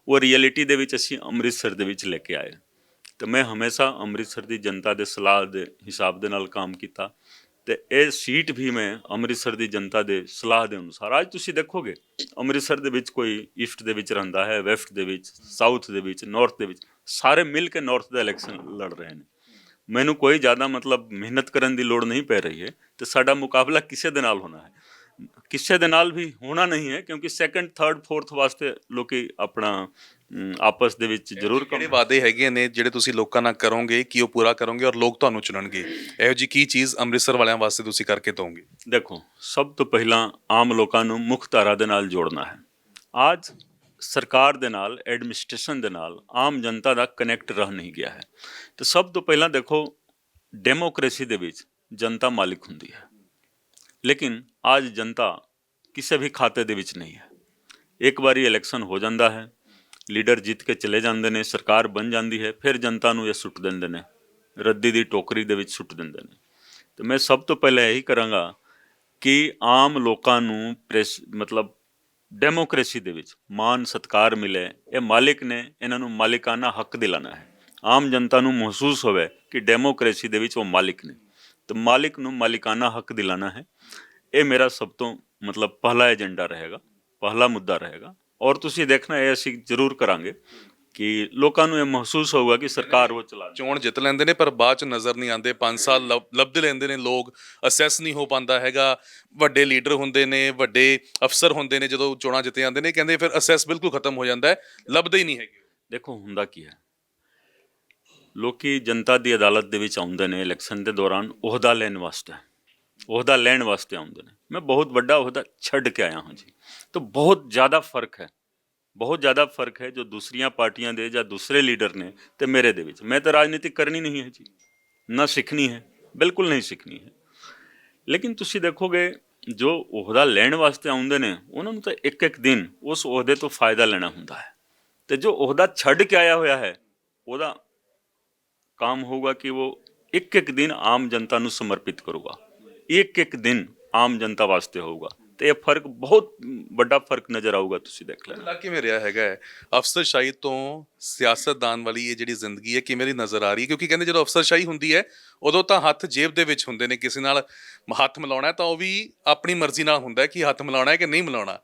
ਉਹ ਰਿਐਲਿਟੀ ਦੇ ਵਿੱਚ ਅਸੀਂ ਅੰਮ੍ਰਿਤਸਰ ਦੇ ਵਿੱਚ ਲੈ ਕੇ ਆਏ। ਤੇ ਮੈਂ ਹਮੇਸ਼ਾ ਅੰਮ੍ਰਿਤਸਰ ਦੀ ਜਨਤਾ ਦੇ ਸਲਾਹ ਦੇ ਹਿਸਾਬ ਦੇ ਨਾਲ ਕੰਮ ਕੀਤਾ, ਤੇ ਇਹ ਸੀਟ ਵੀ ਮੈਂ ਅੰਮ੍ਰਿਤਸਰ ਦੀ ਜਨਤਾ ਦੇ ਸਲਾਹ ਦੇ ਅਨੁਸਾਰ। ਅੱਜ ਤੁਸੀਂ ਦੇਖੋਗੇ ਅੰਮ੍ਰਿਤਸਰ ਦੇ ਵਿੱਚ ਕੋਈ ਈਸਟ ਦੇ ਵਿੱਚ ਰਹਿੰਦਾ ਹੈ, ਵੈਸਟ ਦੇ ਵਿੱਚ, ਸਾਊਥ ਦੇ ਵਿੱਚ, ਨਾਰਥ ਦੇ ਵਿੱਚ, ਸਾਰੇ ਮਿਲ ਕੇ ਨਾਰਥ ਦਾ ਇਲੈਕਸ਼ਨ ਲੜ ਰਹੇ ਨੇ। ਮੈਨੂੰ ਕੋਈ ਜ਼ਿਆਦਾ ਮਿਹਨਤ ਕਰਨ ਦੀ ਲੋੜ ਨਹੀਂ ਪੈ ਰਹੀ ਹੈ, ਤੇ ਸਾਡਾ ਮੁਕਾਬਲਾ ਕਿਸੇ ਦੇ ਨਾਲ ਹੋਣਾ ਹੈ, ਕਿਸੇ ਦੇ ਨਾਲ ਵੀ ਹੋਣਾ ਨਹੀਂ ਹੈ, ਕਿਉਂਕਿ ਸੈਕੰਡ, ਥਰਡ, ਫੋਰਥ ਵਾਸਤੇ ਲੋਕੀ ਆਪਣਾ ਆਪਸ ਦੇ ਵਿੱਚ ਜ਼ਰੂਰ ਕਿਹੜੇ ਵਾਅਦੇ ਹੈਗੇ ਨੇ ਜਿਹੜੇ ਤੁਸੀਂ ਲੋਕਾਂ ਨਾਲ ਕਰੋਗੇ ਕਿ ਉਹ ਪੂਰਾ ਕਰੋਗੇ ਔਰ ਲੋਕ ਤੁਹਾਨੂੰ ਚੁਣਨਗੇ? ਇਹੋ ਜਿਹੀ ਕੀ ਚੀਜ਼ ਅੰਮ੍ਰਿਤਸਰ ਵਾਲਿਆਂ ਵਾਸਤੇ ਤੁਸੀਂ ਕਰਕੇ ਦਿਓਗੇ? ਦੇਖੋ, ਸਭ ਤੋਂ ਪਹਿਲਾਂ ਆਮ ਲੋਕਾਂ ਨੂੰ ਮੁੱਖ ਧਾਰਾ ਦੇ ਨਾਲ ਜੋੜਨਾ ਹੈ। ਅੱਜ ਸਰਕਾਰ ਦੇ ਨਾਲ, ਐਡਮਿਨਿਸਟ੍ਰੇਸ਼ਨ ਦੇ ਨਾਲ ਆਮ ਜਨਤਾ ਦਾ ਕਨੈਕਟ ਰਹਿ ਨਹੀਂ ਗਿਆ ਹੈ। ਤੇ ਸਭ ਤੋਂ ਪਹਿਲਾਂ ਦੇਖੋ, ਡੈਮੋਕ੍ਰੇਸੀ ਦੇ ਵਿੱਚ ਜਨਤਾ ਮਾਲਿਕ ਹੁੰਦੀ ਹੈ। ਲੇਕਿਨ ਅੱਜ ਜਨਤਾ ਕਿਸੇ ਵੀ ਖਾਤੇ ਦੇ ਵਿੱਚ ਨਹੀਂ ਹੈ। ਇੱਕ ਵਾਰੀ ਇਲੈਕਸ਼ਨ ਹੋ ਜਾਂਦਾ ਹੈ, ਲੀਡਰ ਜਿੱਤ ਕੇ ਚਲੇ ਜਾਂਦੇ ਨੇ, ਸਰਕਾਰ ਬਣ ਜਾਂਦੀ ਹੈ, ਫਿਰ ਜਨਤਾ ਨੂੰ ਇਹ ਸੁੱਟ ਦਿੰਦੇ ਨੇ, ਰੱਦੀ ਦੀ ਟੋਕਰੀ ਦੇ ਵਿੱਚ ਸੁੱਟ ਦਿੰਦੇ ਨੇ। ਤੇ ਮੈਂ ਸਭ ਤੋਂ ਪਹਿਲਾਂ ਇਹੀ ਕਰਾਂਗਾ ਕਿ ਆਮ ਲੋਕਾਂ ਨੂੰ ਮਤਲਬ ਡੈਮੋਕ੍ਰੇਸੀ ਦੇ ਵਿੱਚ ਮਾਨ ਸਤਿਕਾਰ ਮਿਲੇ। ਇਹ ਮਾਲਿਕ ਨੇ, ਇਹਨਾਂ ਨੂੰ ਮਾਲਿਕਾਨਾ ਹੱਕ ਦਿਲਾਣਾ ਹੈ। ਆਮ ਜਨਤਾ ਨੂੰ ਮਹਿਸੂਸ ਹੋਵੇ ਕਿ ਡੈਮੋਕ੍ਰੇਸੀ ਦੇ ਵਿੱਚ ਉਹ ਮਾਲਿਕ ਨੇ, ਤੇ ਮਾਲਿਕ ਨੂੰ ਮਾਲਿਕਾਨਾ ਹੱਕ ਦਿਲਾਣਾ ਹੈ। ਇਹ ਮੇਰਾ ਸਭ ਤੋਂ ਮਤਲਬ ਪਹਿਲਾ ਏਜੰਡਾ ਰਹੇਗਾ, ਪਹਿਲਾ ਮੁੱਦਾ ਰਹੇਗਾ। ਔਰ ਤੁਸੀਂ ਦੇਖਣਾ ਇਹ ਅਸੀਂ ਜ਼ਰੂਰ ਕਰਾਂਗੇ ਕਿ ਲੋਕਾਂ ਨੂੰ ਇਹ ਮਹਿਸੂਸ ਹੋਊਗਾ ਕਿ ਸਰਕਾਰ ਉਹ ਚਲਾ ਰਹੀ ਹੈ। ਚੋਣ ਜਿੱਤ ਲੈਂਦੇ ਨੇ ਪਰ ਬਾਅਦ ਚ ਨਜ਼ਰ ਨਹੀਂ ਆਉਂਦੇ, 5 ਸਾਲ ਲੱਭਦੇ ਲੈਂਦੇ ਨੇ ਲੋਕ, ਅਸੈਸ ਨਹੀਂ ਹੋ ਪਾਉਂਦਾ ਹੈਗਾ। ਵੱਡੇ ਲੀਡਰ ਹੁੰਦੇ ਨੇ, ਵੱਡੇ ਅਫਸਰ ਹੁੰਦੇ ਨੇ, ਜਦੋਂ ਚੋਣਾਂ ਜਿੱਤੇ ਜਾਂਦੇ ਨੇ ਕਹਿੰਦੇ ਫਿਰ ਅਸੈਸ ਬਿਲਕੁਲ ਖਤਮ ਹੋ ਜਾਂਦਾ ਹੈ, ਲੱਭਦੇ ਹੀ ਨਹੀਂ ਹੈਗੇ। ਦੇਖੋ ਹੁੰਦਾ ਕੀ ਹੈ, ਲੋਕੀ ਜਨਤਾ ਦੀ ਅਦਾਲਤ ਦੇ ਵਿੱਚ ਆਉਂਦੇ ਨੇ ਇਲੈਕਸ਼ਨ ਦੇ ਦੌਰਾਨ ਅਹੁਦਾ ਲੈਣ ਵਾਸਤੇ, ਅਹੁਦਾ ਲੈਣ ਵਾਸਤੇ ਆਉਂਦੇ ਨੇ। ਮੈਂ ਬਹੁਤ ਵੱਡਾ ਅਹੁਦਾ ਛੱਡ ਕੇ ਆਇਆ ਹਾਂ ਜੀ, ਤਾਂ ਬਹੁਤ ਜ਼ਿਆਦਾ ਫਰਕ ਹੈ, ਬਹੁਤ ਜ਼ਿਆਦਾ ਫਰਕ ਹੈ ਜੋ ਦੂਸਰੀਆਂ ਪਾਰਟੀਆਂ ਦੇ ਜਾਂ ਦੂਸਰੇ ਲੀਡਰ ਨੇ ਤੇ ਮੇਰੇ ਦੇ ਵਿੱਚ। ਮੈਂ ਤਾਂ ਰਾਜਨੀਤੀ ਕਰਨੀ ਨਹੀਂ ਹੈ ਜੀ, ਨਾ ਸਿੱਖਣੀ ਹੈ, ਬਿਲਕੁਲ ਨਹੀਂ ਸਿੱਖਣੀ ਹੈ। ਲੇਕਿਨ ਤੁਸੀਂ ਦੇਖੋਗੇ ਜੋ ਅਹੁਦਾ ਲੈਣ ਵਾਸਤੇ ਆਉਂਦੇ ਨੇ ਉਹਨਾਂ ਨੂੰ ਤਾਂ ਇੱਕ ਇੱਕ ਦਿਨ ਉਸ ਅਹੁਦੇ ਤੋਂ ਫਾਇਦਾ ਲੈਣਾ ਹੁੰਦਾ ਹੈ, ਤੇ ਜੋ ਅਹੁਦਾ ਛੱਡ ਕੇ ਆਇਆ ਹੋਇਆ ਹੈ ਉਹਦਾ काम होगा कि वो एक एक दिन आम जनता ਨੂੰ ਸਮਰਪਿਤ ਕਰੂਗਾ, ਇੱਕ ਇੱਕ ਦਿਨ ਆਮ ਜਨਤਾ ਵਾਸਤੇ ਹੋਊਗਾ। ਤੇ ਇਹ ਫਰਕ ਬਹੁਤ ਵੱਡਾ ਫਰਕ ਨਜ਼ਰ ਆਊਗਾ, ਤੁਸੀਂ ਦੇਖ ਲੈਣਾ। ਲੱਗ ਕਿਵੇਂ ਰਿਹਾ ਹੈਗਾ ਅਫਸਰਸ਼ਾਹੀ ਤੋਂ ਸਿਆਸਤਦਾਨ ਵਾਲੀ ਇਹ ਜਿਹੜੀ ਜ਼ਿੰਦਗੀ ਹੈ ਕਿਵੇਂ ਦੀ ਨਜ਼ਰ ਆ ਰਹੀ ਹੈ? ਕਿਉਂਕਿ ਕਹਿੰਦੇ ਜਦੋਂ ਅਫਸਰਸ਼ਾਹੀ ਹੁੰਦੀ ਹੈ ਉਦੋਂ ਤਾਂ ਹੱਥ ਜੇਬ ਦੇ ਵਿੱਚ ਹੁੰਦੇ ਨੇ, ਕਿਸੇ ਨਾਲ ਹੱਥ ਮਿਲਾਉਣਾ ਤਾਂ ਉਹ ਵੀ ਆਪਣੀ ਮਰਜ਼ੀ ਨਾਲ ਹੁੰਦਾ ਕਿ ਹੱਥ ਮਿਲਾਉਣਾ ਹੈ ਕਿ ਨਹੀਂ ਮਿਲਾਉਣਾ।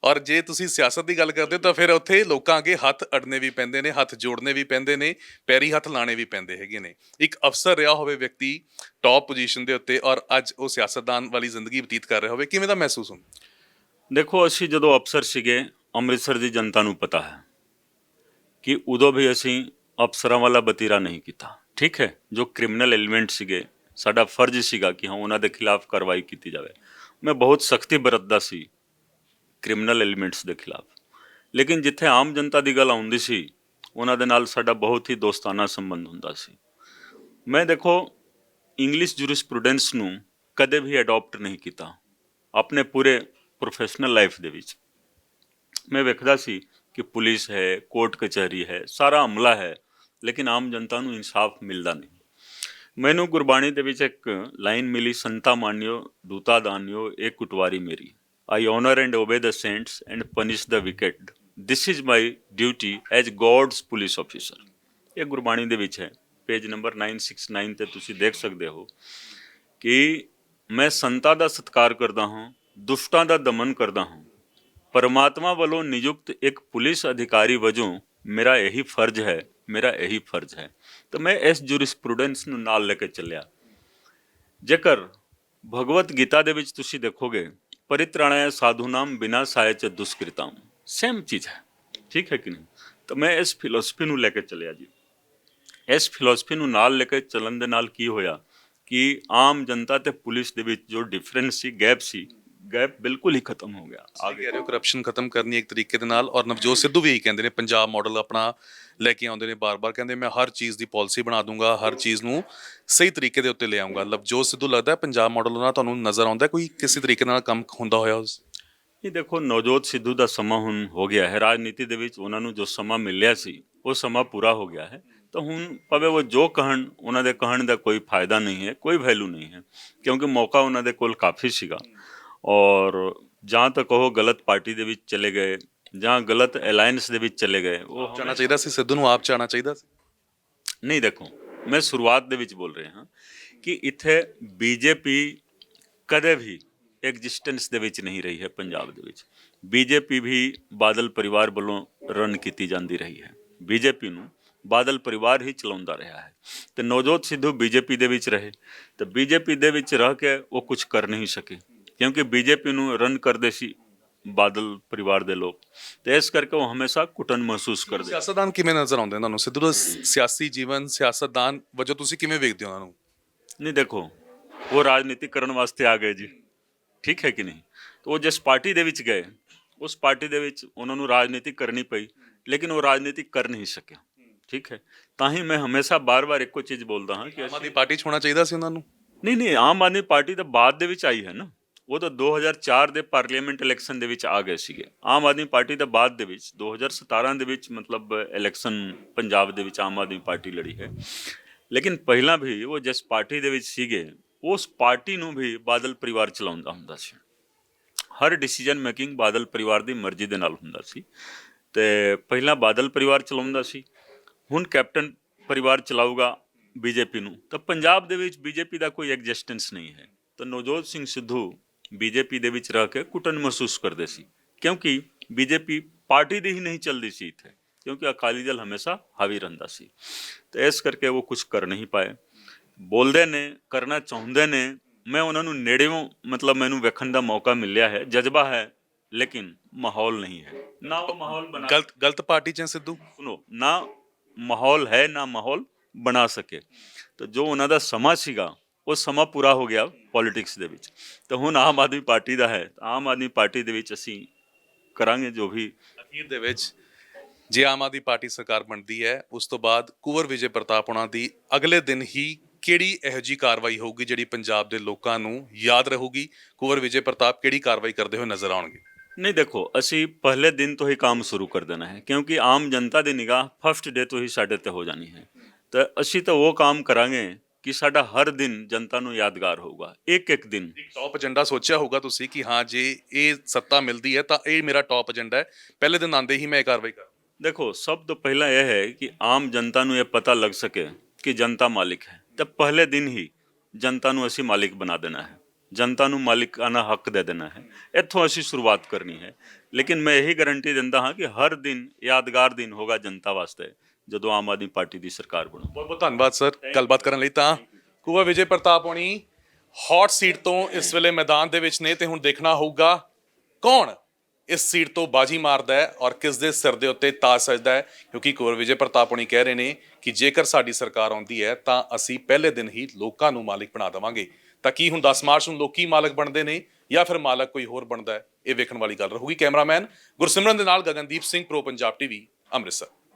ਔਰ ਜੇ ਤੁਸੀਂ ਸਿਆਸਤ ਦੀ ਗੱਲ ਕਰਦੇ ਹੋ ਤਾਂ ਫਿਰ ਉੱਥੇ ਲੋਕਾਂ ਅੱਗੇ ਹੱਥ ਅੜਨੇ ਵੀ ਪੈਂਦੇ ਨੇ, ਹੱਥ ਜੋੜਨੇ ਵੀ ਪੈਂਦੇ ਨੇ, ਪੈਰੀ ਹੱਥ ਲਾਣੇ ਵੀ ਪੈਂਦੇ ਹੈਗੇ ਨੇ। ਇੱਕ ਅਫਸਰ ਰਿਹਾ ਹੋਵੇ ਵਿਅਕਤੀ ਟੌਪ ਪੋਜੀਸ਼ਨ ਦੇ ਉੱਤੇ, ਔਰ ਅੱਜ ਉਹ ਸਿਆਸਤਦਾਨ ਵਾਲੀ ਜ਼ਿੰਦਗੀ ਬਤੀਤ ਕਰ ਰਿਹਾ ਹੋਵੇ, ਕਿਵੇਂ ਦਾ ਮਹਿਸੂਸ ਹੁੰਦਾ? ਦੇਖੋ ਅਸੀਂ ਜਦੋਂ ਅਫਸਰ ਸੀਗੇ, ਅੰਮ੍ਰਿਤਸਰ ਦੀ ਜਨਤਾ ਨੂੰ ਪਤਾ ਹੈ ਕਿ ਉਦੋਂ ਵੀ ਅਸੀਂ ਅਫਸਰਾਂ ਵਾਲਾ ਵਤੀਰਾ ਨਹੀਂ ਕੀਤਾ। ਠੀਕ ਹੈ, ਜੋ ਕ੍ਰਿਮੀਨਲ ਐਲੀਮੈਂਟ ਸੀਗੇ ਸਾਡਾ ਫਰਜ਼ ਸੀਗਾ ਕਿ ਹਾਂ ਉਹਨਾਂ ਦੇ ਖਿਲਾਫ ਕਾਰਵਾਈ ਕੀਤੀ ਜਾਵੇ। ਮੈਂ ਬਹੁਤ ਸਖਤੀ ਬਰਤਦਾ ਸੀ ਕ੍ਰਿਮੀਨਲ ਐਲੀਮੈਂਟਸ ਦੇ ਖਿਲਾਫ। ਲੇਕਿਨ ਜਿੱਥੇ ਆਮ ਜਨਤਾ ਦੀ ਗੱਲ ਆਉਂਦੀ ਸੀ ਉਹਨਾਂ ਦੇ ਨਾਲ ਸਾਡਾ ਬਹੁਤ ਹੀ ਦੋਸਤਾਨਾ ਸੰਬੰਧ ਹੁੰਦਾ ਸੀ। ਮੈਂ ਦੇਖੋ ਇੰਗਲਿਸ਼ ਜੂਰਿਸਪ੍ਰੂਡੈਂਸ ਨੂੰ ਕਦੇ ਵੀ ਅਡਾਪਟ ਨਹੀਂ ਕੀਤਾ ਆਪਣੇ ਪੂਰੇ ਪ੍ਰੋਫੈਸ਼ਨਲ ਲਾਈਫ ਦੇ ਵਿੱਚ। ਮੈਂ ਵੇਖਦਾ ਸੀ ਕਿ ਪੁਲਿਸ ਹੈ, ਕੋਰਟ ਕਚਹਿਰੀ ਹੈ, ਸਾਰਾ ਅਮਲਾ ਹੈ, ਲੇਕਿਨ ਆਮ ਜਨਤਾ ਨੂੰ ਇਨਸਾਫ ਮਿਲਦਾ ਨਹੀਂ। ਮੈਨੂੰ ਗੁਰਬਾਣੀ ਦੇ ਵਿੱਚ ਇੱਕ ਲਾਈਨ ਮਿਲੀ, ਸੰਤਾ ਮਾਨਿਓ ਦੂਤਾ ਦਾਨਿਓ ਏਕ ਕੁਟਵਾਰੀ ਮੇਰੀ, I honor and obey the saints and punish the wicked. This is my duty as God's police officer. ਇਹ ਗੁਰਬਾਣੀ ਦੇ ਵਿੱਚ ਹੈ, ਪੇਜ ਨੰਬਰ 969 ਤੇ ਤੁਸੀਂ ਦੇਖ ਸਕਦੇ ਹੋ ਕਿ ਮੈਂ ਸੰਤਾਂ ਦਾ ਸਤਿਕਾਰ ਕਰਦਾ ਹਾਂ, ਦੁਸ਼ਟਾਂ ਦਾ ਦਮਨ ਕਰਦਾ ਹਾਂ। ਪਰਮਾਤਮਾ ਵੱਲੋਂ ਨਿਯੁਕਤ ਇੱਕ ਪੁਲਿਸ ਅਧਿਕਾਰੀ ਵਜੋਂ ਮੇਰਾ ਇਹੀ ਫਰਜ਼ ਹੈ, ਮੇਰਾ ਇਹੀ ਫਰਜ਼ ਹੈ। ਤਾਂ ਮੈਂ ਇਸ ਜੂਰਿਸਪ੍ਰੂਡੈਂਸ ਨੂੰ ਨਾਲ ਲੈ ਕੇ ਚੱਲਿਆ। ਜੇਕਰ ਭਗਵਤ ਗੀਤਾ ਦੇ ਵਿੱਚ ਤੁਸੀਂ ਦੇਖੋਗੇ परित्राणाय साधुनाम बिना सहायच दुष्कृताम, सेम चीज़ है, ठीक है कि नहीं? तो मैं इस फिलोसफी ਨੂੰ ਲੈ ਕੇ ਚੱਲਿਆ ਜੀ। ਇਸ ਫਿਲੋਸਫੀ ਨੂੰ ਨਾਲ ਲੈ ਕੇ ਚੱਲਣ ਦੇ ਨਾਲ ਕੀ ਹੋਇਆ ਕਿ ਆਮ ਜਨਤਾ ਤੇ ਪੁਲਿਸ ਦੇ ਵਿੱਚ ਜੋ ਡਿਫਰੈਂਸ ਸੀ, ਗੈਪ ਸੀ, ਗੈਪ ਬਿਲਕੁਲ ਹੀ ਖਤਮ ਹੋ ਗਿਆ। ਕਹਿ ਰਹੇ ਹੋ ਕਰਪਸ਼ਨ ਖਤਮ ਕਰਨੀ ਇੱਕ ਤਰੀਕੇ ਦੇ ਨਾਲ, ਔਰ ਨਵਜੋਤ ਸਿੱਧੂ ਵੀ ਇਹੀ ਕਹਿੰਦੇ ਨੇ, ਪੰਜਾਬ ਮਾਡਲ ਆਪਣਾ ਲੈ ਕੇ ਆਉਂਦੇ ਨੇ ਬਾਰ-ਬਾਰ, ਕਹਿੰਦੇ ਮੈਂ ਹਰ ਚੀਜ਼ ਦੀ ਪਾਲਿਸੀ ਬਣਾ ਦੂੰਗਾ, ਹਰ ਚੀਜ਼ ਨੂੰ ਸਹੀ ਤਰੀਕੇ ਦੇ ਉੱਤੇ ਲੈ ਆਉਂਗਾ। ਨਵਜੋਤ ਸਿੱਧੂ ਲੱਗਦਾ ਪੰਜਾਬ ਮਾਡਲ ਨਾਲ ਤੁਹਾਨੂੰ ਨਜ਼ਰ ਆਉਂਦਾ ਕੋਈ ਕਿਸੇ ਤਰੀਕੇ ਨਾਲ ਕੰਮ ਹੁੰਦਾ ਹੋਇਆ ਉਸ? ਇਹ ਦੇਖੋ ਨਵਜੋਤ ਸਿੱਧੂ ਦਾ ਸਮਾਂ ਹੁਣ ਹੋ ਗਿਆ ਹੈ ਰਾਜਨੀਤੀ ਦੇ ਵਿੱਚ, ਉਹਨਾਂ ਨੂੰ ਜੋ ਸਮਾਂ ਮਿਲਿਆ ਸੀ ਉਹ ਸਮਾਂ ਪੂਰਾ ਹੋ ਗਿਆ ਹੈ। ਤਾਂ ਹੁਣ ਭਾਵੇਂ ਉਹ ਜੋ ਕਹਿਣ, ਉਹਨਾਂ ਦੇ ਕਹਿਣ ਦਾ ਕੋਈ ਫਾਇਦਾ ਨਹੀਂ ਹੈ, ਕੋਈ ਵੈਲਿਊ ਨਹੀਂ ਹੈ, ਕਿਉਂਕਿ ਮੌਕਾ ਉਹਨਾਂ ਦੇ ਕੋਲ ਕਾਫੀ ਸੀਗਾ। ਔਰ ਜਾਂ ਤਾਂ ਕਹੋ ਗਲਤ ਪਾਰਟੀ ਦੇ ਵਿੱਚ ਚਲੇ ਗਏ ਜਾਂ ਗਲਤ ਅਲਾਈਅੰਸ ਦੇ ਵਿੱਚ ਚਲੇ ਗਏ। ਉਹ ਚਾਹਣਾ ਚਾਹੀਦਾ ਸੀ ਸਿੱਧੂ ਨੂੰ, ਆਪ ਚਾਹਣਾ ਚਾਹੀਦਾ ਸੀ? ਨਹੀਂ, ਦੇਖੋ ਮੈਂ ਸ਼ੁਰੂਆਤ ਦੇ ਵਿੱਚ ਬੋਲ ਰਿਹਾ ਹਾਂ ਕਿ ਇੱਥੇ ਬੀਜੇਪੀ ਕਦੇ ਵੀ ਐਗਜ਼ਿਸਟੈਂਸ ਦੇ ਵਿੱਚ ਨਹੀਂ ਰਹੀ ਹੈ ਪੰਜਾਬ ਦੇ ਵਿੱਚ। ਬੀਜੇਪੀ ਵੀ ਬਾਦਲ ਪਰਿਵਾਰ ਵੱਲੋਂ ਰਨ ਕੀਤੀ ਜਾਂਦੀ ਰਹੀ ਹੈ, ਬੀਜੇਪੀ ਨੂੰ ਬਾਦਲ ਪਰਿਵਾਰ ਹੀ ਚਲਾਉਂਦਾ ਰਿਹਾ ਹੈ। ਤੇ ਨਵਜੋਤ ਸਿੱਧੂ ਬੀਜੇਪੀ ਦੇ ਵਿੱਚ ਰਹੇ, ਤੇ ਬੀਜੇਪੀ ਦੇ ਵਿੱਚ ਰਹਿ ਕੇ ਉਹ ਕੁਝ ਕਰ ਨਹੀਂ ਸਕੇ ਕਿਉਂਕਿ ਬੀਜੇਪੀ ਨੂੰ ਰਨ ਕਰਦੇ ਸੀ ਬਾਦਲ ਪਰਿਵਾਰ ਦੇ ਲੋਕ, ਤੇ ਇਸ ਕਰਕੇ ਉਹ ਹਮੇਸ਼ਾ ਘੁਟਨ ਮਹਿਸੂਸ ਕਰਦੇ। ਸਿਆਸਤਦਾਨ ਕਿਵੇਂ ਨਜ਼ਰ ਆਉਂਦੇ ਤੁਹਾਨੂੰ? ਸਿੱਧੂ ਦਾ ਸਿਆਸੀ ਜੀਵਨ, ਸਿਆਸਤਦਾਨ ਵਜੋਂ ਤੁਸੀਂ ਕਿਵੇਂ ਵੇਖਦੇ ਹੋ ਉਹਨਾਂ ਨੂੰ? ਨਹੀਂ, ਦੇਖੋ ਉਹ ਰਾਜਨੀਤੀ ਕਰਨ ਵਾਸਤੇ ਆ ਗਏ ਜੀ, ਠੀਕ ਹੈ ਕਿ ਨਹੀਂ? ਤਾਂ ਉਹ ਜਿਸ ਪਾਰਟੀ ਦੇ ਵਿੱਚ ਗਏ ਉਸ ਪਾਰਟੀ ਦੇ ਵਿੱਚ ਉਹਨਾਂ ਨੂੰ ਰਾਜਨੀਤੀ ਕਰਨੀ ਪਈ, ਲੇਕਿਨ ਉਹ ਰਾਜਨੀਤੀ ਕਰ ਨਹੀਂ ਸਕਿਆ, ਠੀਕ ਹੈ। ਤਾਂ ਹੀ ਮੈਂ ਹਮੇਸ਼ਾ ਬਾਰ-ਬਾਰ ਇੱਕੋ ਚੀਜ਼ ਬੋਲਦਾ ਹਾਂ ਕਿ ਆਮ ਆਦਮੀ ਪਾਰਟੀ 'ਚ ਹੋਣਾ ਚਾਹੀਦਾ ਸੀ ਉਹਨਾਂ ਨੂੰ। ਨਹੀਂ, ਆਮ ਆਦਮੀ ਪਾਰਟੀ ਤਾਂ ਬਾਅਦ ਦੇ ਵਿੱਚ ਆਈ ਹੈ ਨਾ, ਉਹ ਤਾਂ 2004 ਦੇ ਪਾਰਲੀਮੈਂਟ ਇਲੈਕਸ਼ਨ ਦੇ ਵਿੱਚ ਆ ਗਏ ਸੀਗੇ। ਆਮ ਆਦਮੀ ਪਾਰਟੀ ਦਾ ਬਾਅਦ ਦੇ ਵਿੱਚ 2017 ਦੇ ਵਿੱਚ ਮਤਲਬ ਇਲੈਕਸ਼ਨ ਪੰਜਾਬ ਦੇ ਵਿੱਚ ਆਮ ਆਦਮੀ ਪਾਰਟੀ ਲੜੀ ਹੈ। ਲੇਕਿਨ ਪਹਿਲਾਂ ਵੀ ਉਹ ਜਿਸ ਪਾਰਟੀ ਦੇ ਵਿੱਚ ਸੀਗੇ ਉਸ ਪਾਰਟੀ ਨੂੰ ਵੀ ਬਾਦਲ ਪਰਿਵਾਰ ਚਲਾਉਂਦਾ ਹੁੰਦਾ ਸੀ। ਹਰ ਡਿਸੀਜਨ ਮੇਕਿੰਗ ਬਾਦਲ ਪਰਿਵਾਰ ਦੀ ਮਰਜ਼ੀ ਦੇ ਨਾਲ ਹੁੰਦਾ ਸੀ ਤੇ ਪਹਿਲਾਂ ਬਾਦਲ ਪਰਿਵਾਰ ਚਲਾਉਂਦਾ ਸੀ, ਹੁਣ ਕੈਪਟਨ ਪਰਿਵਾਰ ਚਲਾਊਗਾ ਬੀਜੇਪੀ ਨੂੰ। ਤਾਂ ਪੰਜਾਬ ਦੇ ਵਿੱਚ ਬੀਜੇਪੀ ਦਾ ਕੋਈ ਐਗਜ਼ਿਸਟੈਂਸ ਨਹੀਂ ਹੈ। ਤਾਂ ਨਵਜੋਤ ਸਿੰਘ ਸਿੱਧੂ ਬੀਜੇਪੀ ਦੇ ਵਿੱਚ ਰਹਿ ਕੇ ਘੁਟਨ ਮਹਿਸੂਸ ਕਰਦੇ ਸੀ, ਕਿਉਂਕਿ ਬੀਜੇਪੀ ਪਾਰਟੀ ਦੀ ਹੀ ਨਹੀਂ ਚੱਲਦੀ ਸੀ ਇੱਥੇ, ਕਿਉਂਕਿ ਅਕਾਲੀ ਦਲ ਹਮੇਸ਼ਾ ਹਾਵੀ ਰਹਿੰਦਾ ਸੀ। ਤੇ ਇਸ ਕਰਕੇ ਉਹ ਕੁਝ ਕਰ ਨਹੀਂ ਪਾਏ। ਬੋਲਦੇ ਨੇ, ਕਰਨਾ ਚਾਹੁੰਦੇ ਨੇ, ਮੈਂ ਉਹਨਾਂ ਨੂੰ ਨੇੜਿਓਂ ਮਤਲਬ ਮੈਨੂੰ ਵੇਖਣ ਦਾ ਮੌਕਾ ਮਿਲਿਆ ਹੈ, ਜਜ਼ਬਾ ਹੈ, ਲੇਕਿਨ ਮਾਹੌਲ ਨਹੀਂ ਹੈ। ਨਾ ਉਹ ਮਾਹੌਲ ਬਣਾ ਗਲਤ ਪਾਰਟੀ 'ਚ ਹੈ ਸਿੱਧੂ। ਸੁਣੋ, ਨਾ ਮਾਹੌਲ ਹੈ ਨਾ ਮਾਹੌਲ ਬਣਾ ਸਕੇ। ਤਾਂ ਜੋ ਉਹਨਾਂ ਦਾ ਸਮਾਂ ਸੀਗਾ ਉਹ ਸਮਾਂ ਪੂਰਾ ਹੋ ਗਿਆ ਪੋਲਿਟਿਕਸ ਦੇ ਵਿੱਚ। ਤਾਂ ਹੁਣ ਆਮ ਆਦਮੀ ਪਾਰਟੀ ਦਾ ਹੈ, ਆਮ ਆਦਮੀ ਪਾਰਟੀ ਦੇ ਵਿੱਚ ਅਸੀਂ ਕਰਾਂਗੇ ਜੋ ਵੀ। ਅਖੀਰ ਦੇ ਵਿੱਚ ਜੇ ਆਮ ਆਦਮੀ ਪਾਰਟੀ ਸਰਕਾਰ ਬਣਦੀ ਹੈ ਉਸ ਤੋਂ ਬਾਅਦ ਕੁੰਵਰ ਵਿਜੇ ਪ੍ਰਤਾਪ ਹੋਣਾ ਦੀ ਅਗਲੇ ਦਿਨ ਹੀ ਕਿਹੜੀ ਇਹੋ ਜਿਹੀ ਕਾਰਵਾਈ ਹੋਊਗੀ ਜਿਹੜੀ ਪੰਜਾਬ ਦੇ ਲੋਕਾਂ ਨੂੰ ਯਾਦ ਰਹੂਗੀ? ਕੁੰਵਰ ਵਿਜੇ ਪ੍ਰਤਾਪ ਕਿਹੜੀ ਕਾਰਵਾਈ ਕਰਦੇ ਹੋਏ ਨਜ਼ਰ ਆਉਣਗੇ? ਨਹੀਂ ਦੇਖੋ, ਅਸੀਂ ਪਹਿਲੇ ਦਿਨ ਤੋਂ ਹੀ ਕੰਮ ਸ਼ੁਰੂ ਕਰ ਦੇਣਾ ਹੈ, ਕਿਉਂਕਿ ਆਮ ਜਨਤਾ ਦੀ ਨਿਗਾਹ ਫਸਟ ਡੇ ਤੋਂ ਹੀ ਸਾਡੇ ਤੇ ਹੋ ਜਾਣੀ ਹੈ। ਤਾਂ ਅਸੀਂ ਤਾਂ ਉਹ ਕੰਮ ਕਰਾਂਗੇ ਕਿ ਸਾਡਾ ਹਰ ਦਿਨ ਜਨਤਾ ਨੂੰ ਯਾਦਗਾਰ ਹੋਊਗਾ, ਇੱਕ ਇੱਕ ਦਿਨ। ਟੌਪ ਏਜੰਡਾ ਸੋਚਿਆ ਹੋਊਗਾ ਤੁਸੀਂ ਕਿ ਹਾਂ ਜੇ ਇਹ ਸੱਤਾ ਮਿਲਦੀ ਹੈ ਤਾਂ ਇਹ ਮੇਰਾ ਟੌਪ ਏਜੰਡਾ ਹੈ, ਪਹਿਲੇ ਦਿਨ ਆਉਂਦੇ ਹੀ ਮੈਂ ਇਹ ਕਾਰਵਾਈ ਕਰਾਂ? ਦੇਖੋ, ਸਭ ਤੋਂ ਪਹਿਲਾਂ ਇਹ ਹੈ ਕਿ ਆਮ ਜਨਤਾ ਨੂੰ ਇਹ ਪਤਾ ਲੱਗ ਸਕੇ ਕਿ ਜਨਤਾ ਮਾਲਿਕ ਹੈ। ਤਾਂ ਪਹਿਲੇ ਦਿਨ ਹੀ ਜਨਤਾ ਨੂੰ ਅਸੀਂ ਮਾਲਿਕ ਬਣਾ ਦੇਣਾ ਹੈ, ਜਨਤਾ ਨੂੰ ਮਾਲਿਕਾਨਾ ਹੱਕ ਦੇ ਦੇਣਾ ਹੈ। ਇੱਥੋਂ ਅਸੀਂ ਸ਼ੁਰੂਆਤ ਕਰਨੀ ਹੈ। ਲੇਕਿਨ ਮੈਂ ਇਹੀ ਗਾਰੰਟੀ ਦਿੰਦਾ ਹਾਂ ਕਿ ਹਰ ਦਿਨ ਯਾਦਗਾਰ ਦਿਨ ਹੋਗਾ ਜਨਤਾ ਵਾਸਤੇ ਜਦੋਂ ਆਮ ਆਦਮੀ ਪਾਰਟੀ ਦੀ ਸਰਕਾਰ ਬਣੂ। ਬਹੁਤ ਬਹੁਤ ਧੰਨਵਾਦ ਸਰ ਗੱਲਬਾਤ ਕਰਨ ਲਈ। ਤਾਂ ਕੁੰਵਰ ਵਿਜੇ ਪ੍ਰਤਾਪ ਹੋਣੀ ਹੌਟ ਸੀਟ ਤੋਂ ਇਸ ਵੇਲੇ ਮੈਦਾਨ ਦੇ ਵਿੱਚ ਨੇ ਤੇ ਹੁਣ ਦੇਖਣਾ ਹੋਊਗਾ ਕੌਣ ਇਸ ਸੀਟ ਤੋਂ ਬਾਜੀ ਮਾਰਦਾ ਹੈ ਔਰ ਕਿਸ ਦੇ ਸਿਰ ਦੇ ਉੱਤੇ ਤਾਜ ਸਜਦਾ ਹੈ, ਕਿਉਂਕਿ ਕੁੰਵਰ ਵਿਜੇ ਪ੍ਰਤਾਪ ਹੋਣੀ ਕਹਿ ਰਹੇ ਨੇ ਕਿ ਜੇਕਰ ਸਾਡੀ ਸਰਕਾਰ ਆਉਂਦੀ ਹੈ ਤਾਂ ਅਸੀਂ ਪਹਿਲੇ ਦਿਨ ਹੀ ਲੋਕਾਂ ਨੂੰ ਮਾਲਿਕ ਬਣਾ ਦੇਵਾਂਗੇ। ਤਾਂ ਕੀ ਹੁਣ 10 ਮਾਰਚ ਨੂੰ ਲੋਕੀ ਮਾਲਕ ਬਣਦੇ ਨੇ ਜਾਂ ਫਿਰ ਮਾਲਕ ਕੋਈ ਹੋਰ ਬਣਦਾ ਹੈ, ਇਹ ਵੇਖਣ ਵਾਲੀ ਗੱਲ ਰਹੂਗੀ। ਕੈਮਰਾਮੈਨ ਗੁਰਸਿਮਰਨ ਦੇ ਨਾਲ ਗਗਨਦੀਪ ਸਿੰਘ, ਪ੍ਰੋ ਪੰਜਾਬ ਟੀਵੀ, ਅੰਮ੍ਰਿਤਸਰ।